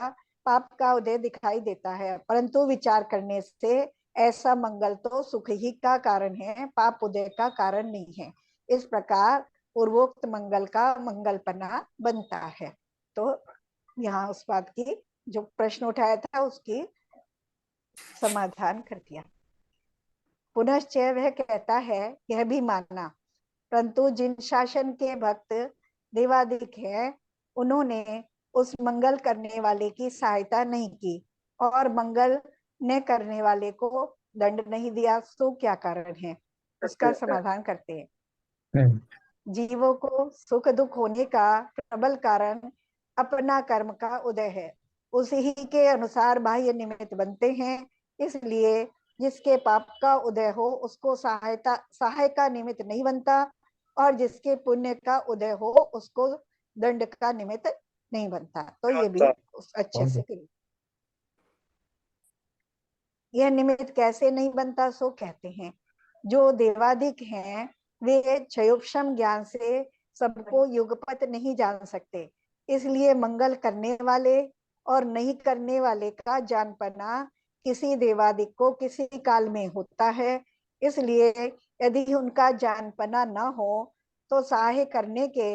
[SPEAKER 1] पाप का उदय दिखाई देता है। परंतु विचार करने से ऐसा मंगल तो सुख ही का कारण है, पाप उदय का कारण नहीं है। इस प्रकार पूर्वोक्त मंगल का मंगलपना बनता है। तो यहाँ उस बात की जो प्रश्न उठाया था उसकी समाधान कर दिया। पुनश्च वह कहता है, यह भी माना, परंतु जिन शासन के भक्त देवादिक हैं, उन्होंने उस मंगल करने वाले की सहायता नहीं की और मंगल न करने वाले को दंड नहीं दिया, तो क्या कारण है? उसका समाधान करते हैं। जीवों को सुख दुख होने का प्रबल कारण अपना कर्म का उदय है, उसी ही के अनुसार बाह्य निमित्त बनते हैं। इसलिए जिसके पाप का उदय हो उसको सहाय का निमित्त नहीं बनता, और जिसके पुण्य का उदय हो उसको दंड का निमित्त नहीं बनता। तो ये भी अच्छे से करिए। यह निमित्त कैसे नहीं बनता, सो कहते हैं, जो देवादिक हैं वे क्षयोपशम ज्ञान से सबको युगपत नहीं जान सकते, इसलिए मंगल करने वाले और नहीं करने वाले का जानपना किसी देवादिक को किसी काल में होता है। इसलिए यदि उनका जानपना न हो तो सहाय करने के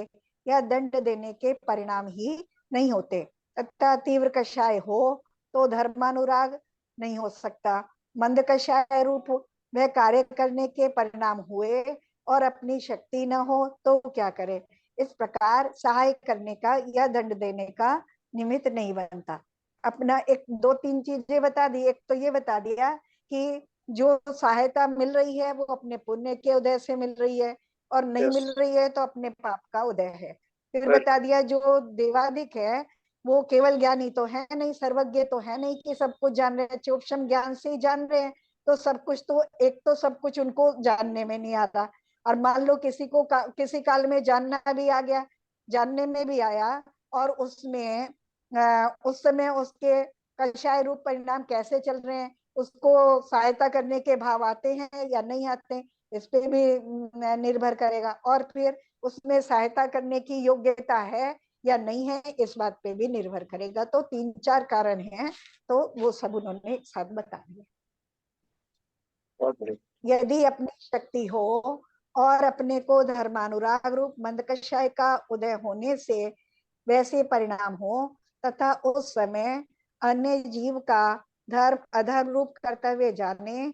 [SPEAKER 1] या दंड देने के परिणाम ही नहीं होते, तथा तीव्र कषाय हो तो धर्मानुराग नहीं हो सकता। मंद कषाय रूप वह कार्य करने के परिणाम हुए और अपनी शक्ति न हो तो क्या करे। इस प्रकार सहाय करने का या दंड देने का निमित्त नहीं बनता। अपना एक दो तीन चीजें बता दी। एक तो ये बता दिया कि जो सहायता मिल रही है वो अपने पुण्य के उदय से मिल रही है, और नहीं मिल रही है तो अपने पाप का उदय है। फिर बता दिया जो देवादिक है वो केवल ज्ञानी तो है नहीं, सर्वज्ञ तो है नहीं कि सब कुछ जान रहे हैं, चोपशम ज्ञान से ही जान रहे हैं, तो सब कुछ तो एक तो सब कुछ उनको जानने में नहीं आता। और मान लो किसी को किसी काल में जानना भी आ गया, जानने में भी आया, और उसमें उस समय उसके कषाय रूप परिणाम कैसे चल रहे हैं, उसको सहायता करने के भाव आते हैं या नहीं आते, इस पे भी निर्भर करेगा। और फिर उसमें सहायता करने की योग्यता है या नहीं है, इस बात पे भी निर्भर करेगा। तो तीन चार कारण हैं, तो वो सब उन्होंने एक साथ बता दिया। यदि अपनी शक्ति हो और अपने को धर्मानुराग रूप मंद कषाय का उदय होने से वैसे परिणाम हो, तथा उस समय अन्य जीव का धर्म अधर्म रूप कर्तव्य जाने,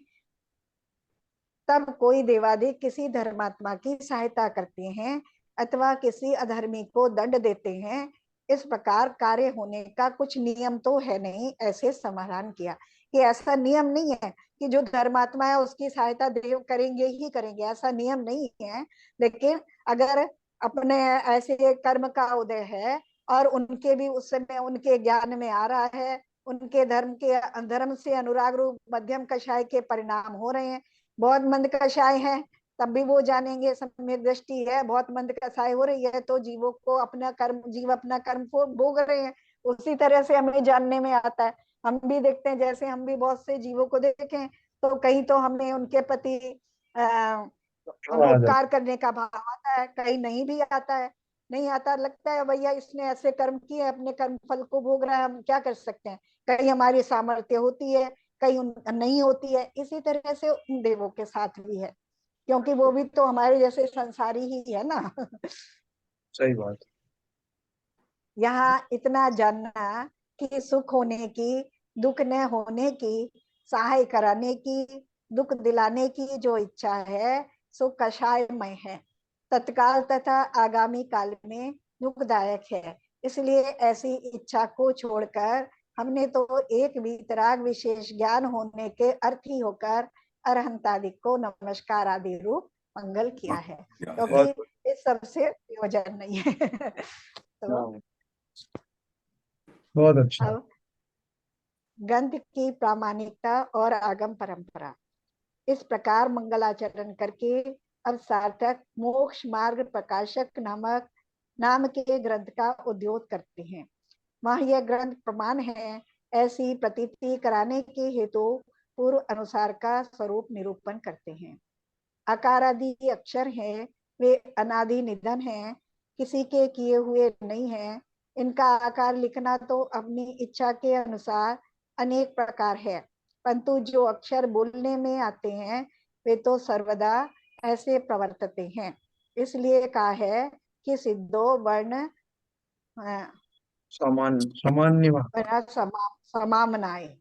[SPEAKER 1] तब कोई देवादि किसी धर्मात्मा की सहायता करते हैं अथवा किसी अधर्मी को दंड देते हैं। इस प्रकार कार्य होने का कुछ नियम तो है नहीं, ऐसे समाधान किया कि ऐसा नियम नहीं है कि जो धर्मात्मा है उसकी सहायता देव करेंगे ही करेंगे, ऐसा नियम नहीं है। लेकिन अगर अपने ऐसे कर्म का उदय है और उनके भी उस समय उनके ज्ञान में आ रहा है, उनके धर्म से अनुराग रूप मध्यम कषाय के परिणाम हो रहे हैं, बहुत मंद कषाय है तब भी वो जानेंगे, सम्यक दृष्टि है, बहुत मंद कषाय हो रही है तो जीवों को अपना कर्म, जीव अपना कर्म को भोग रहे हैं। उसी तरह से हमें जानने में आता है, हम भी देखते हैं, जैसे हम भी बहुत से जीवों को देखें तो कहीं तो हमें उनके प्रति उपकार करने का भाव आता है, कहीं नहीं भी आता है, नहीं आता, लगता है भैया इसने ऐसे कर्म किए, अपने कर्म फल को भोग रहा है, हम क्या कर सकते हैं। कहीं हमारी सामर्थ्य होती है, कहीं नहीं होती है। इसी तरह से उन देवों के साथ भी है, क्योंकि वो भी तो हमारे जैसे संसारी ही है ना।
[SPEAKER 2] सही बात।
[SPEAKER 1] यहाँ इतना जानना कि सुख होने की, दुख न होने की, सहाय कराने की, दुख दिलाने की जो इच्छा है सो कषायमय है, तत्काल तथा आगामी काल में दुखदायक है। इसलिए ऐसी इच्छा को छोड़कर हमने तो एक वितराग विशेष ज्ञान होने के अर्थी होकर अरहंतादि को नमस्कार आदि रूप मंगल किया है, क्योंकि इस सबसे प्रयोजन नहीं है। तो
[SPEAKER 2] बहुत अच्छा।
[SPEAKER 1] अब ग्रंथ की प्रामाणिकता और आगम परंपरा, इस प्रकार मंगलाचरण करके अब सार्थक मोक्ष मार्ग प्रकाशक नाम के ग्रंथ का उद्योग करते हैं। वह यह ग्रंथ प्रमाण है ऐसी प्रतीति कराने के हेतु पूर्व अनुसार का स्वरूप निरूपण करते हैं। आकार आदि अक्षर हैं, वे अनादि निधन हैं, किसी के किए हुए नहीं हैं। इनका आकार लिखना तो अपनी इच्छा के अनुसार अनेक प्रकार है, परंतु जो अक्षर बोलने में आते हैं वे तो सर्वदा ऐसे प्रवर्तते हैं। इसलिए कहा है कि सिद्धो वर्ण
[SPEAKER 2] सामान्य
[SPEAKER 1] समामनाए,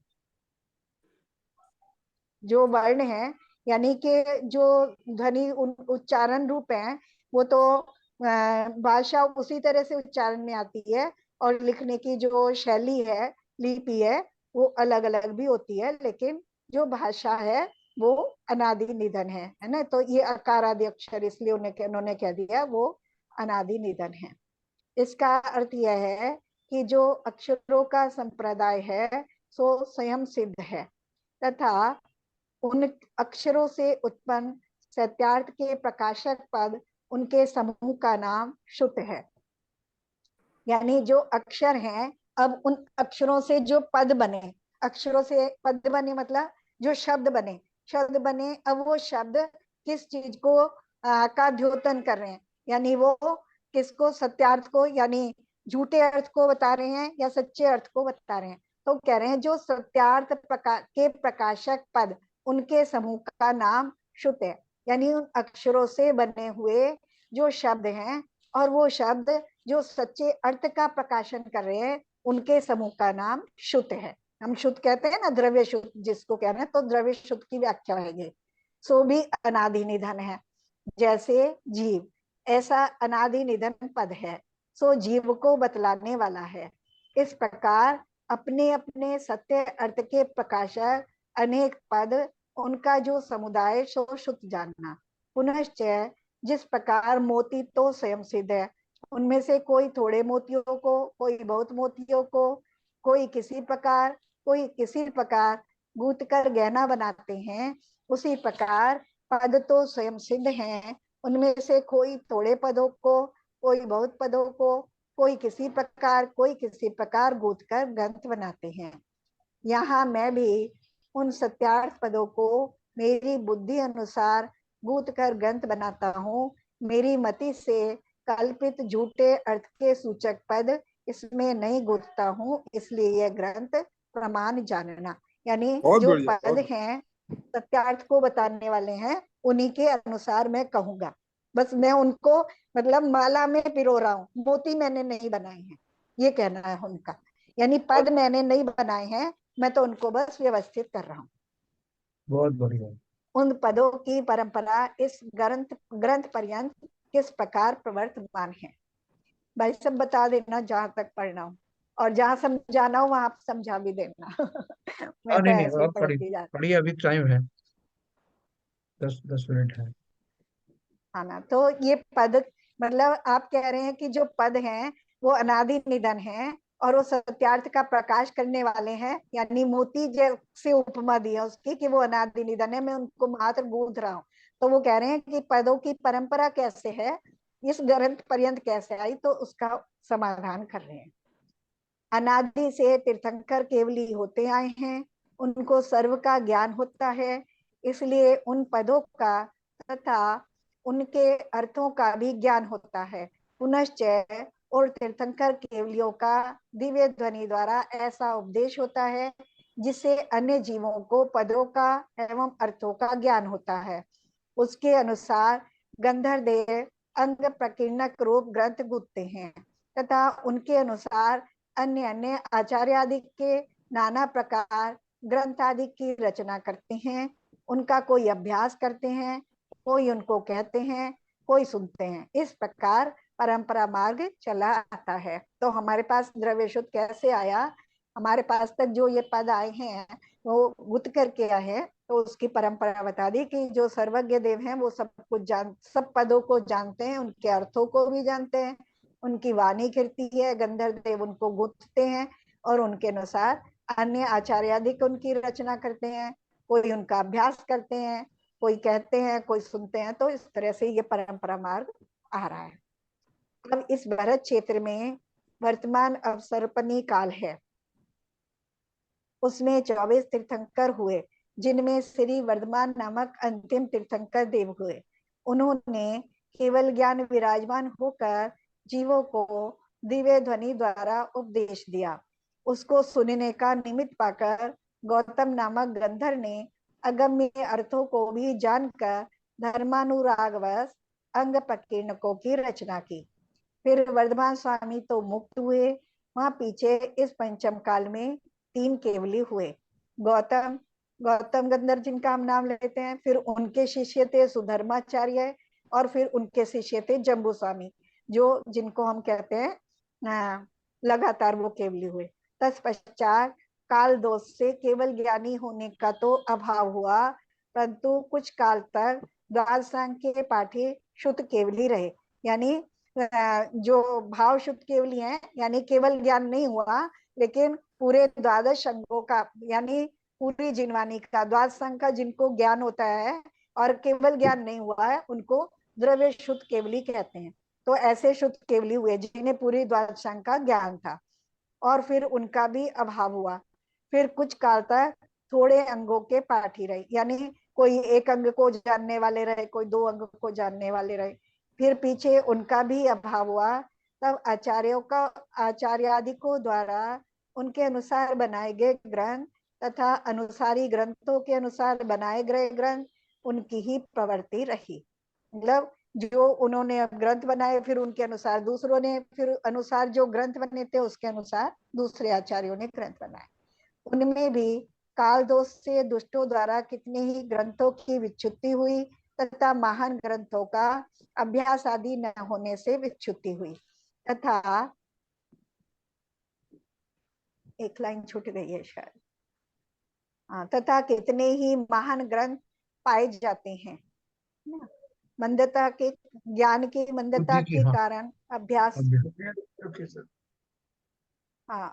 [SPEAKER 1] जो वर्ण है यानी कि जो ध्वनि उच्चारण रूप है वो तो भाषा उसी तरह से उच्चारण में आती है, और लिखने की जो शैली है, लिपि है, वो अलग अलग भी होती है, लेकिन जो भाषा है वो अनादि निधन है ना। तो ये अकार आदि अक्षर इसलिए उन्होंने कह दिया वो अनादि निधन है। इसका अर्थ यह है कि जो अक्षरों का संप्रदाय है सो स्वयं सिद्ध है, तथा उन अक्षरों से उत्पन्न सत्यार्थ के प्रकाशक पद उनके समूह का नाम शुद्ध है। यानी जो अक्षर हैं, अब उन अक्षरों से जो पद बने, अक्षरों से पद बने मतलब जो शब्द बने, अब वो शब्द किस चीज को का द्योतन कर रहे हैं, यानी वो किसको, सत्यार्थ को यानी झूठे अर्थ को बता रहे हैं या सच्चे अर्थ को बता रहे हैं। तो कह रहे हैं जो सत्यार्थ के प्रकाशक पद उनके समूह का नाम शुद्ध है, यानी उन अक्षरों से बने हुए जो शब्द हैं और वो शब्द जो सच्चे अर्थ का प्रकाशन कर रहे हैं उनके समूह का नाम शुद्ध है। हम शुद्ध कहते हैं ना, द्रव्य शुद्ध जिसको कह रहे हैं, तो द्रव्य शुद्ध की व्याख्या है। सो भी अनादि निधन है, जैसे जीव ऐसा अनादि निधन पद है, सो जीव को बतलाने वाला है। इस प्रकार अपने अपने सत्य अर्थ के प्रकाशक अनेक पद, उनका जो समुदाय सो शुद्ध जानना। पुनश्च जिस प्रकार मोती तो स्वयं सिद्ध है, उनमें से कोई थोड़े मोतियों को, कोई बहुत मोतियों को, कोई किसी प्रकार, कोई किसी प्रकार गूंथ कर गहना बनाते हैं, उसी प्रकार पद तो स्वयं सिद्ध हैं, उनमें से कोई थोड़े पदों को, कोई बहुत पदों को, कोई किसी प्रकार गूंथ कर ग्रंथ बनाते हैं। यहाँ मैं भी उन सत्यार्थ पदों को मेरी बुद्धि अनुसार गूंथ कर ग्रंथ बनाता हूँ। मेरी मति से कल्पित झूठे अर्थ के सूचक पद इसमें नहीं गूंथता हूँ, इसलिए यह ग्रंथ प्रमाण जानना। यानी जो पद हैं सत्यार्थ को बताने वाले हैं उन्हीं के अनुसार मैं कहूंगा। बस मैं उनको मतलब माला में पिरो रहा हूँ, मोती मैंने नहीं बनाए हैं, ये कहना है उनका। यानी पद मैंने नहीं बनाए हैं, मैं तो उनको बस व्यवस्थित कर रहा हूँ।
[SPEAKER 2] बहुत बढ़िया।
[SPEAKER 1] उन पदों की परंपरा इस ग्रंथ ग्रंथ पर्यंत किस प्रकार प्रवर्तमान है। भाई सब बता देना जहां तक पढ़ना हो, और जहां समझाना हो वहां आप समझा भी देना। मैं
[SPEAKER 2] हाँ
[SPEAKER 1] तो
[SPEAKER 2] नहीं नहीं,
[SPEAKER 1] ऐसे ही
[SPEAKER 2] अब
[SPEAKER 1] पढ़ती जाती
[SPEAKER 2] पढ़िए, अभी टाइम है, 10 मिनट है।
[SPEAKER 1] हाँ ना। तो ये पद मतलब आप कह रहे हैं कि जो पद हैं वो अनादि निधन है और वो सत्यार्थ का प्रकाश करने वाले हैं, यानी मोती जैसे उपमा दी है उसकी कि वो अनादि निधन है, मैं उनको मात्र गूंथ रहा हूँ। तो वो कह रहे हैं कि पदों की परंपरा कैसे है, इस ग्रंथ पर्यंत कैसे आई, तो उसका समाधान कर रहे हैं। अनादि से तीर्थंकर केवली होते आए हैं, उनको सर्व का ज्ञान होता है, इसलिए उन पदों का तथा उनके अर्थों का भी ज्ञान होता है। पुनश्च और तीर्थंकर केवलियों का दिव्य ध्वनि द्वारा ऐसा उपदेश होता है जिससे अन्य जीवों को पदों का एवं अर्थों का ज्ञान होता है। उसके अनुसार गंधर्देव अंग प्रकीर्णक रूप ग्रंथ गुथते हैं तथा उनके अनुसार अन्य अन्य आचार्य आदि के नाना प्रकार ग्रंथ आदि की रचना करते हैं। उनका कोई अभ्यास करते हैं, कोई उनको कहते हैं, कोई सुनते हैं। इस प्रकार परंपरा मार्ग चला आता है। तो हमारे पास द्रव्य शुद्ध कैसे आया, हमारे पास तक जो ये पद आए हैं वो गुथ करके आए हैं। तो उसकी परंपरा बता दी कि जो सर्वज्ञ देव हैं वो सब कुछ सब पदों को जानते हैं, उनके अर्थों को भी जानते हैं, उनकी वाणी कीर्ति है, गंधर्व देव उनको गुथते हैं और उनके अनुसार अन्य आचार्य आदि उनकी रचना करते हैं, कोई उनका अभ्यास करते हैं, कोई कहते हैं, कोई सुनते हैं। तो इस तरह से ये परंपरा मार्ग आ रहा है। अब इस भरत क्षेत्र में वर्तमान अवसर्पणी काल है, उसमें 24 तीर्थंकर हुए, जिनमें श्री वर्धमान नामक अंतिम तीर्थंकर देव हुए। उन्होंने केवल ज्ञान विराजमान होकर जीवों को दिव्य ध्वनि द्वारा उपदेश दिया। उसको सुनने का निमित्त पाकर गौतम नामक गंधर ने अगम्य अर्थों को भी जानकर धर्मानुरागवश अंग प्रकीर्णकों की रचना की। फिर वर्धमान स्वामी तो मुक्त हुए। वहां पीछे इस पंचम काल में 3 केवली हुए। गौतम गौतम गंधर जिनका हम नाम लेते हैं, फिर उनके शिष्य थे सुधर्माचार्य, और फिर उनके शिष्य थे जम्बू स्वामी, जो जिनको हम कहते हैं लगातार वो केवली हुए। तत्पश्चात काल दोष से केवल ज्ञानी होने का तो अभाव हुआ, परंतु कुछ काल तक द्वादशांग के पाठी शुद्ध केवली रहे। यानी जो भाव शुद्ध केवली हैं, यानी केवल ज्ञान नहीं हुआ लेकिन पूरे द्वादश अंगों का, यानी पूरी जिनवानी का, द्वादश अंग का जिनको ज्ञान होता है और केवल ज्ञान नहीं हुआ है, उनको द्रव्य शुद्ध केवली कहते हैं। तो ऐसे शुद्ध केवली हुए जिन्हें पूरी द्वादश अंग का ज्ञान था, और फिर उनका भी अभाव हुआ। फिर कुछ काल तक थोड़े अंगों के पाठी रहे, यानी कोई एक अंग को जानने वाले रहे, कोई 2 अंग को जानने वाले रहे। फिर पीछे उनका भी अभाव हुआ। तब आचार्य आदि को द्वारा उनके अनुसार बनाए गए ग्रंथ तथा अनुसारी ग्रंथों के अनुसार बनाए गए ग्रंथ उनकी ही प्रवृत्ति रही। मतलब जो उन्होंने ग्रंथ बनाए, फिर उनके अनुसार दूसरों ने, फिर अनुसार जो ग्रंथ बने थे उसके अनुसार दूसरे आचार्यों ने ग्रंथ बनाए। उनमें भी काल दोष से दुष्टों द्वारा कितने ही ग्रंथों की विच्युति हुई तथा महान ग्रंथों का अभ्यास आदि न होने से विच्युति हुई, तथा एक लाइन छूट गई है शायद, तथा कितने ही महान ग्रंथ पाए जाते हैं। मंदता के ज्ञान की मंदता
[SPEAKER 2] बुद्धि की,
[SPEAKER 1] के
[SPEAKER 2] हाँ।
[SPEAKER 1] कारण अभ्यास,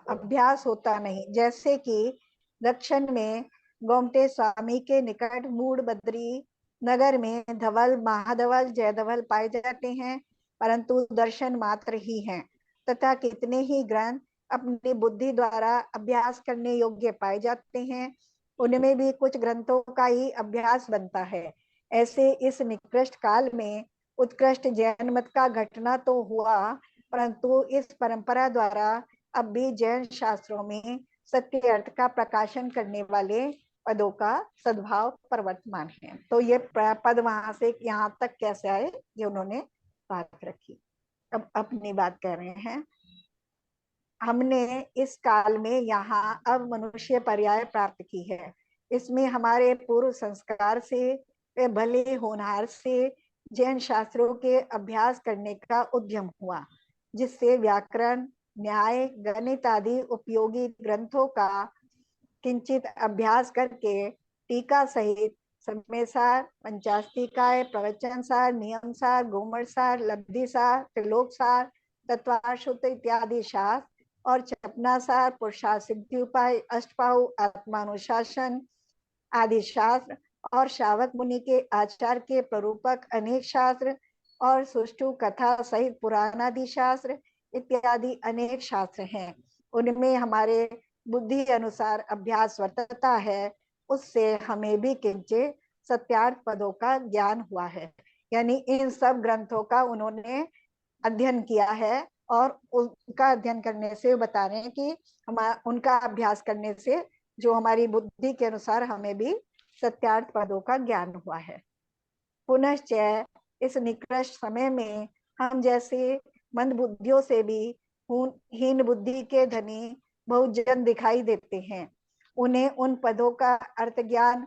[SPEAKER 1] अभ्यास होता नहीं। जैसे कि दक्षिण में गोमटे स्वामी के निकट मूड बद्री नगर में धवल, महाधवल, जयधवल पाए जाते हैं, परंतु दर्शन मात्र ही हैं, तथा कितने ही ग्रंथ अपनी बुद्धि द्वारा अभ्यास करने योग्य पाए जाते हैं, उनमें भी कुछ ग्रंथों का ही अभ्यास बनता है। ऐसे इस निकृष्ट काल में उत्कृष्ट जैन मत का घटना तो हुआ, परंतु इस परंपरा द्वारा अब भी जैन शास्त्रों में सत्य अर्थ का प्रकाशन करने वाले पदों का सद्भाव प्रवर्तमान है। तो ये पद वहां से यहाँ तक कैसे आए ये उन्होंने बात रखी। अब अपनी बात कह रहे हैं, हमने इस काल में यहाँ अब मनुष्य पर्याय प्राप्त की है। इसमें हमारे पूर्व संस्कार से भले होनहार से जैन शास्त्रों के अभ्यास करने का उद्यम हुआ, जिससे व्याकरण, न्याय, गणित आदि उपयोगी ग्रंथों का किंचित अभ्यास करके टीका सहित समयसार, पंचास्तिकाय, प्रवचन सार, नियम सार, गोमर सार, लब्धि सार, त्रिलोक सार, तत्वाशुत इत्यादि शास्त्र और चपना सार, पुरुषार्थ सिद्धि उपाय, अष्टपाहु, आत्मानुशासन आदि शास्त्र और शावक मुनि के आचार के प्ररूपक अनेक शास्त्र और सुष्टु कथा सहित पुराण आदि शास्त्र इत्यादि अनेक शास्त्र हैं। उनमें हमारे बुद्धि अनुसार अभ्यास वर्तता है, उससे हमें भी किंचित सत्यार्थ पदों का ज्ञान हुआ है। यानी इन सब ग्रंथों का उन्होंने अध्ययन किया है और उनका अध्ययन करने से बता रहे हैं कि उनका अभ्यास करने से जो हमारी बुद्धि के अनुसार हमें भी सत्यार्थ पदों का ज्ञान हुआ है। पुनश्च इस निकृष्ट समय में हम जैसे मंद बुद्धियों से भी हीन बुद्धि के धनी बहुत जन दिखाई देते हैं। उन्हें उन पदों का अर्थ ज्ञान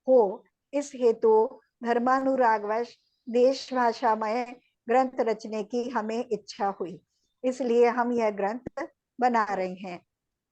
[SPEAKER 1] हो, इस हेतु धर्मानुरागवश देश भाषामय ग्रंथ रचने की हमें इच्छा हुई, इसलिए हम यह ग्रंथ बना रहे हैं।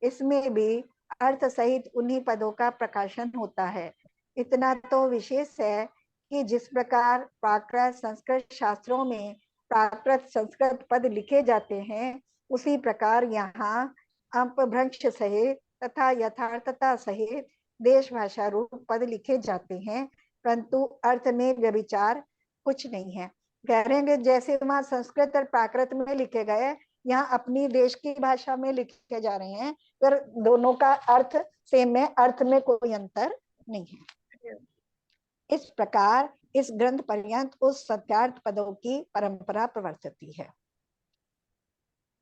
[SPEAKER 1] इसमें भी अर्थ सहित उन्हीं पदों का प्रकाशन होता है। इतना तो विशेष है कि जिस प्रकार प्राकृत संस्कृत शास्त्रों में प्राकृत संस्कृत पद लिखे जाते हैं, उसी प्रकार यहाँ अपभ्रंश सहित तथा यथार्थता सहित देश भाषा रूप पद लिखे जाते हैं, परंतु अर्थ में व्यभिचार कुछ नहीं है। कह रहे हैं जैसे वहां संस्कृत और प्राकृत में लिखे गए, यहाँ अपनी देश की भाषा में लिखे जा रहे हैं, पर दोनों का अर्थ सेम है, अर्थ में कोई अंतर नहीं है। इस प्रकार इस ग्रंथ पर्यंत उस सत्यार्थ पदों की परंपरा प्रवर्तती है।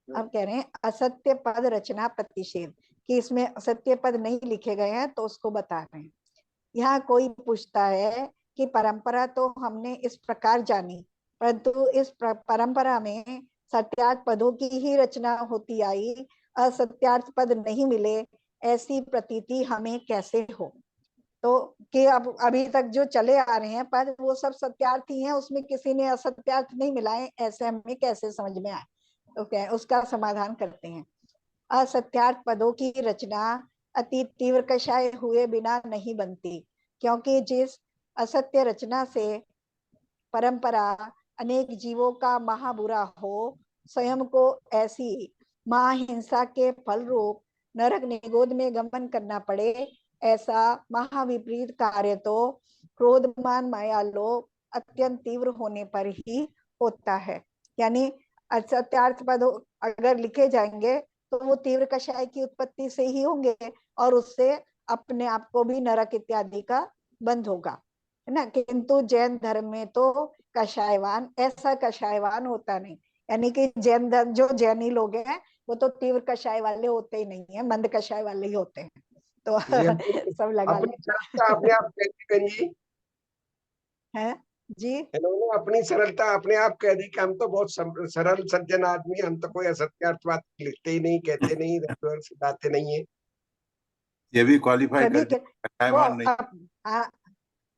[SPEAKER 1] अब कह रहे हैं असत्य पद रचना प्रतिषेध, कि इसमें असत्य पद नहीं लिखे गए हैं तो उसको बता रहे हैं। यहाँ कोई पूछता है कि परंपरा तो हमने इस प्रकार जानी, परंतु इस परंपरा में सत्यार्थ पदों की ही रचना होती आई, असत्यार्थ पद नहीं मिले, ऐसी प्रतीति हमें कैसे हो। तो कि अब अभी तक जो चले आ रहे हैं पद वो सब सत्यार्थ ही हैं, उसमें किसी ने असत्यार्थ नहीं मिलाए, ऐसे हमें कैसे समझ में आए। तो क्या उसका समाधान करते हैं। असत्यार्थ पदों की रचना अति तीव्र कषाय हुए बिना नहीं बनती, क्योंकि जिस असत्य रचना से परंपरा अनेक जीवों का महाबुरा हो, स्वयं को ऐसी महाहिंसा के फल रूप नरक निगोद में गमन करना पड़े, ऐसा महाविपरीत कार्य तो क्रोधमान माया लोभ अत्यंत तीव्र होने पर ही होता है। यानी असत्यार्थ पद अगर लिखे जाएंगे तो वो तीव्र कषाय की उत्पत्ति से ही होंगे और उससे अपने आप को भी नरक इत्यादि का बंध होगा, है ना। किंतु जैन धर्म में तो कषायवान ऐसा कषायवान होता नहीं, यानी कि जैन धर्म जो जैनी लोग हैं वो तो तीव्र कषाय वाले होते ही नहीं है, मंद कषाय वाले ही होते हैं। तो सब लगा
[SPEAKER 4] अपनी सरलता अपने आप कैसे करिए
[SPEAKER 1] है जी।
[SPEAKER 4] इन्होंने अपनी सरलता अपने आप कह दी कि हम तो बहुत सरल सज्जन आदमी, हम तो कोई असत्यार्थ बात लिखते ही नहीं, कहते नहीं, सिखाते नहीं है।
[SPEAKER 3] ये भी क्वालिफाई
[SPEAKER 1] सभी
[SPEAKER 3] कर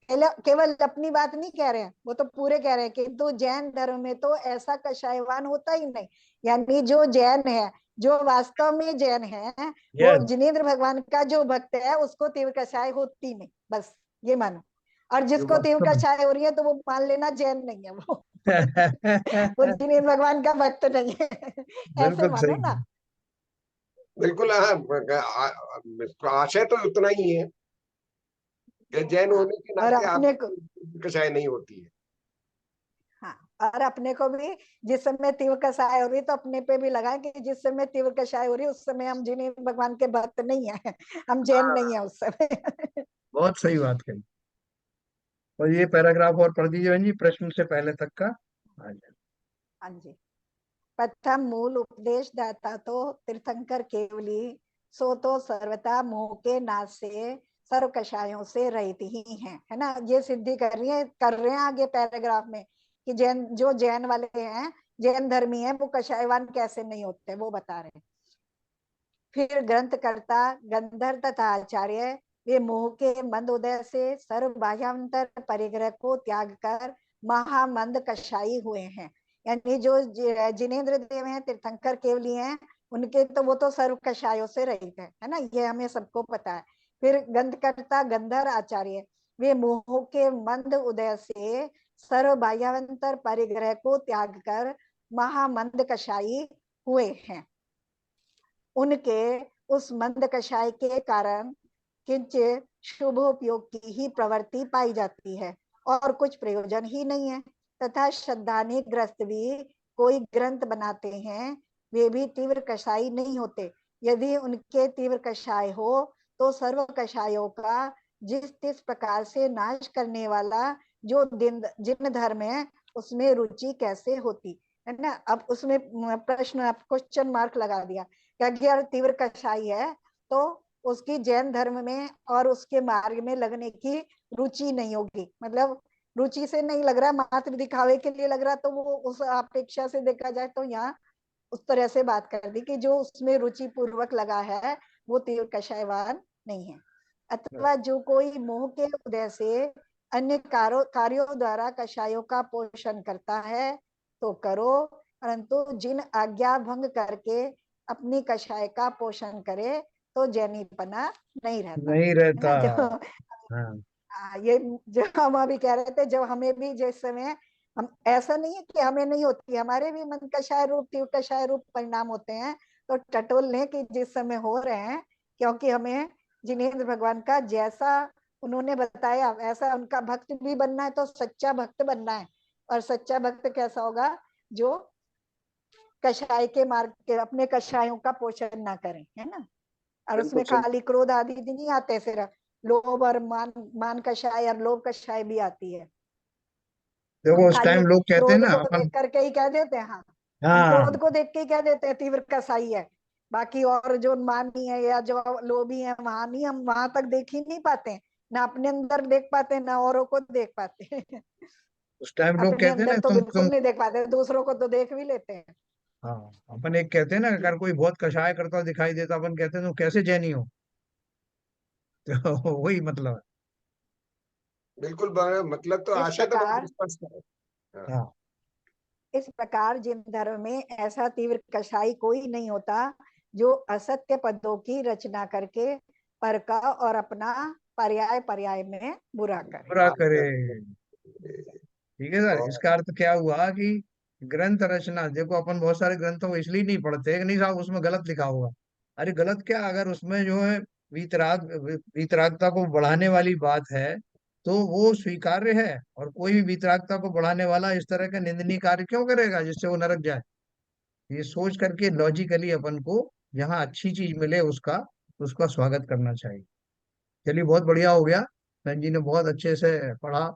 [SPEAKER 1] के वो केवल अपनी बात नहीं कह रहे हैं, वो तो पूरे कह रहे हैं कि तो जैन धर्म में तो ऐसा कषायवान होता ही नहीं। यानी जो जैन है, जो वास्तव में जैन है, वो जिनेंद्र भगवान का जो भक्त है उसको तीव्र कषाय होती नहीं, बस ये मानो। और जिसको तीव्र कषाय हो रही है तो वो मान लेना जैन नहीं है, वो जिनेंद्र भगवान का भक्त नहीं है, ऐसे मानो ना।
[SPEAKER 4] बिल्कुल हाँ, आशय तो उतना ही है कि जैन होने के
[SPEAKER 1] और
[SPEAKER 4] नाते
[SPEAKER 1] अपने को
[SPEAKER 4] कषाय नहीं होती है।
[SPEAKER 1] हाँ, और अपने को भी जिस समय तीव्र कषाय हो रही तो अपने पे भी लगा कि जिस समय तीव्र कषाय हो रही उस समय हम जिनेंद्र भगवान के भक्त नहीं है, हम जैन नहीं है उस समय।
[SPEAKER 2] बहुत सही बात कही। और ये पैराग्राफ और पढ़ दीजिए बहन जी, प्रश्न से पहले तक का।
[SPEAKER 1] हाँ जी। प्रथम मूल उपदेश दाता तो तीर्थंकर केवली, सो तो सर्वथा मोह के नाश से सर्व कषायों से रहित ही है ना। ये सिद्धि कर रहे हैं आगे पैराग्राफ में कि जैन वाले हैं, जैन धर्मी है, वो कषायवान कैसे नहीं होते वो बता रहे हैं। फिर ग्रंथकर्ता गंधर तथा आचार्य वे मोह के मंद उदय से सर्व बाह्यांतर परिग्रह को त्याग कर महामंद कषाई हुए हैं। यानी जो जिनेन्द्र देव हैं, तीर्थंकर केवली हैं, उनके तो वो तो सर्व कषायों से रहित है ना, ये हमें सबको पता है। फिर ग्रंथकर्ता गंधर आचार्य वे मोह के मंद उदय से सर्व बाह्यांतर परिग्रह को त्याग कर महामंद कषाई हुए हैं। उनके उस मंद कषाय के कारण किंचित शुभ उपयोग की ही प्रवृत्ति पाई जाती है और कुछ प्रयोजन ही नहीं है। तथा श्रद्धानी ग्रस्त भी कोई ग्रंथ बनाते हैं, वे भी तीव्र कषाई नहीं होते। यदि उनके तीव्र कषाय हो तो सर्व कषायों का जिस प्रकार से नाश करने वाला जो जिन धर्म है उसमें रुचि कैसे होती है ना। अब उसमें प्रश्न क्वेश्चन मार्क लगा दिया कि यार तीव्र कषाई है तो उसकी जैन धर्म में और उसके मार्ग में लगने की रुचि नहीं होगी, मतलब रुचि से नहीं लग रहा, मात्र दिखावे के लिए लग रहा, तो वो उस अपेक्षा से देखा जाए तो यहाँ उस तरह से बात कर दी कि जो उसमें रुचि पूर्वक लगा है वो तीव्र कषायवान नहीं है। अथवा जो कोई मोह के उदय से अन्य कार्यों द्वारा कषायों का पोषण करता है तो करो, परंतु जिन आज्ञा भंग करके अपनी कषाय का पोषण करे तो जैनीपना नहीं रहता,
[SPEAKER 2] नहीं रहता।
[SPEAKER 1] है ना। जो
[SPEAKER 2] हाँ
[SPEAKER 1] ये जो हम अभी कह रहे थे, जब हमें भी जिस समय हम, ऐसा नहीं है कि हमें नहीं होती, हमारे भी मन कषाय रूप तीव्र कषाय रूप परिणाम होते हैं, तो टटोल लें कि जिस समय हो रहे हैं, क्योंकि हमें जिनेन्द्र भगवान का जैसा उन्होंने बताया वैसा उनका भक्त भी बनना है, तो सच्चा भक्त बनना है। और सच्चा भक्त कैसा होगा, जो कषाय के मार्ग के अपने कषायों का पोषण ना करें, है ना। और
[SPEAKER 4] बिल्कुल
[SPEAKER 1] उसमें
[SPEAKER 4] सही।
[SPEAKER 1] खाली क्रोध आदि नहीं आते, सिर्फ लोभ और मान कषाय और लोभ कषाय भी आती है।
[SPEAKER 2] देखो
[SPEAKER 1] हम
[SPEAKER 2] उस
[SPEAKER 1] खाली
[SPEAKER 2] टाइम लोग कहते हैं
[SPEAKER 1] क्रोध
[SPEAKER 2] ना
[SPEAKER 1] को
[SPEAKER 2] अपन।
[SPEAKER 1] देख करके ही कह देते हैं, हाँ हम
[SPEAKER 2] हाँ
[SPEAKER 1] क्रोध को देख के ही कह देते हैं तीव्र कसाई है, बाकी और जो मानी है या जो लोभी है वहां नहीं, हम वहां तक देख ही नहीं पाते, ना अपने अंदर देख पाते ना औरों को देख पाते।
[SPEAKER 2] उस टाइम लोग
[SPEAKER 1] अपने
[SPEAKER 2] कहते हैं
[SPEAKER 1] अंदर
[SPEAKER 2] ना
[SPEAKER 1] तो
[SPEAKER 2] तुम।
[SPEAKER 1] बिल्कुल नहीं देख पाते, दूसरों को तो देख भी लेते हैं।
[SPEAKER 2] हाँ अपन एक कहते हैं ना, अगर कोई बहुत कषाय करता हुआ दिखाई देता अपन कहते हैं तुम कैसे जैनी हो। तो वही मतलब
[SPEAKER 4] बिल्कुल मतलब तो
[SPEAKER 1] इस
[SPEAKER 4] आशा तो बहुत
[SPEAKER 1] प्रकार
[SPEAKER 4] स्पष्ट है। हाँ।
[SPEAKER 2] है। हाँ
[SPEAKER 1] इस प्रकार जिन धर्म में ऐसा तीव्र कषाई कोई नहीं होता जो असत्य पदों की रचना करके पर का और अपना पर्याय पर्याय में बुरा करे।
[SPEAKER 2] पूरा
[SPEAKER 4] हाँ,
[SPEAKER 2] करे। ठीक है सर,
[SPEAKER 4] और
[SPEAKER 2] इसका अर्थ क्या हुआ कि ग्रंथ रचना, देखो अपन बहुत सारे ग्रंथों को इसलिए नहीं पढ़ते कि नहीं साहब उसमें गलत लिखा होगा। अरे गलत क्या, अगर उसमें जो है वीतरागता को बढ़ाने वाली बात है तो वो स्वीकार्य है, और कोई भी वीतरागता को बढ़ाने वाला इस तरह का निंदनीय कार्य क्यों करेगा जिससे वो नरक जाए। ये सोच करके लॉजिकली अपन को जहाँ अच्छी चीज मिले उसका स्वागत करना चाहिए। चलिए बहुत बढ़िया हो गया, बहन जी ने बहुत अच्छे से पढ़ा,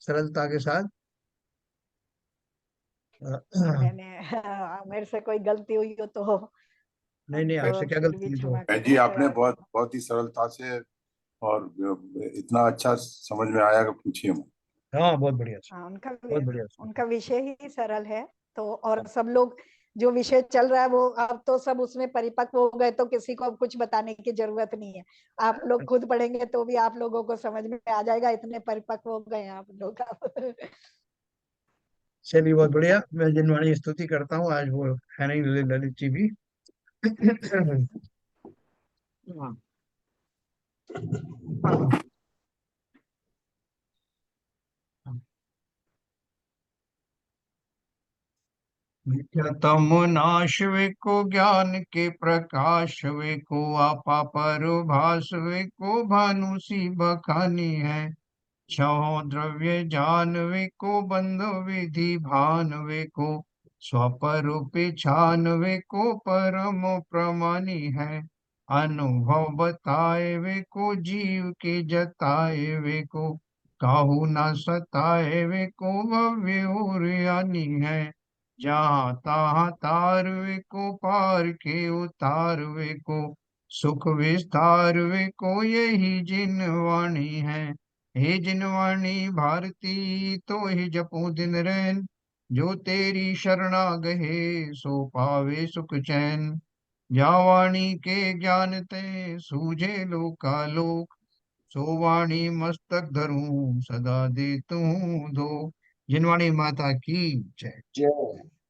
[SPEAKER 2] सरलता के साथ।
[SPEAKER 1] मैंने मेरे से कोई गलती हुई हो
[SPEAKER 2] नहीं नहीं, आपसे
[SPEAKER 1] तो
[SPEAKER 2] क्या
[SPEAKER 1] फिर भी
[SPEAKER 2] गलती है तो।
[SPEAKER 1] क्षमा
[SPEAKER 3] जी
[SPEAKER 1] करें
[SPEAKER 3] आपने
[SPEAKER 1] थोड़ा।
[SPEAKER 3] बहुत बहुत ही सरलता से और इतना अच्छा समझ में आया कि पूछिए मत।
[SPEAKER 2] हाँ बहुत बढ़िया सर,
[SPEAKER 1] हाँ
[SPEAKER 2] बहुत बढ़िया
[SPEAKER 1] उनका
[SPEAKER 2] सर।
[SPEAKER 1] विषय ही सरल है, तो और सब लोग जो विषय चल रहा है वो अब तो सब उसमें परिपक्व हो गए, तो किसी को अब कुछ बताने की जरूरत नहीं है। आप लोग खुद पढ़ेंगे तो भी आप लोगों को समझ में आ जाएगा, इतने परिपक्व हो गए हैं आप लोग।
[SPEAKER 2] चलिए बहुत बढ़िया, मैं जिनवाणी स्तुति करता हूँ, आज वो है नहीं ललित जी भी। तम नाश वे को ज्ञान के प्रकाश वे को आपा परभास वे को भानु सी बखानी है। छहो द्रव्य जान वे को बंध विधि भान वे को स्वपरूपी छान वे को परम प्रमानी है। अनुभव बताए वे को जीव के जताए वे को काहू न सताए वे को भव्य और यानी है। जहाँ तहाँ तार वे को पार के उतार वे को सुख विस्तार वे को यही जिन वाणी है। हे जिन वाणी भारती तो ही जपो दिन रैन। जो तेरी शरणा गहे सो पावे सुख चैन। जा वाणी के ज्ञान ते सूझे लोकालोक। सो वाणी मस्तक धरूं सदा दे तू दो। जिनवाणी माता की जय।
[SPEAKER 4] जय।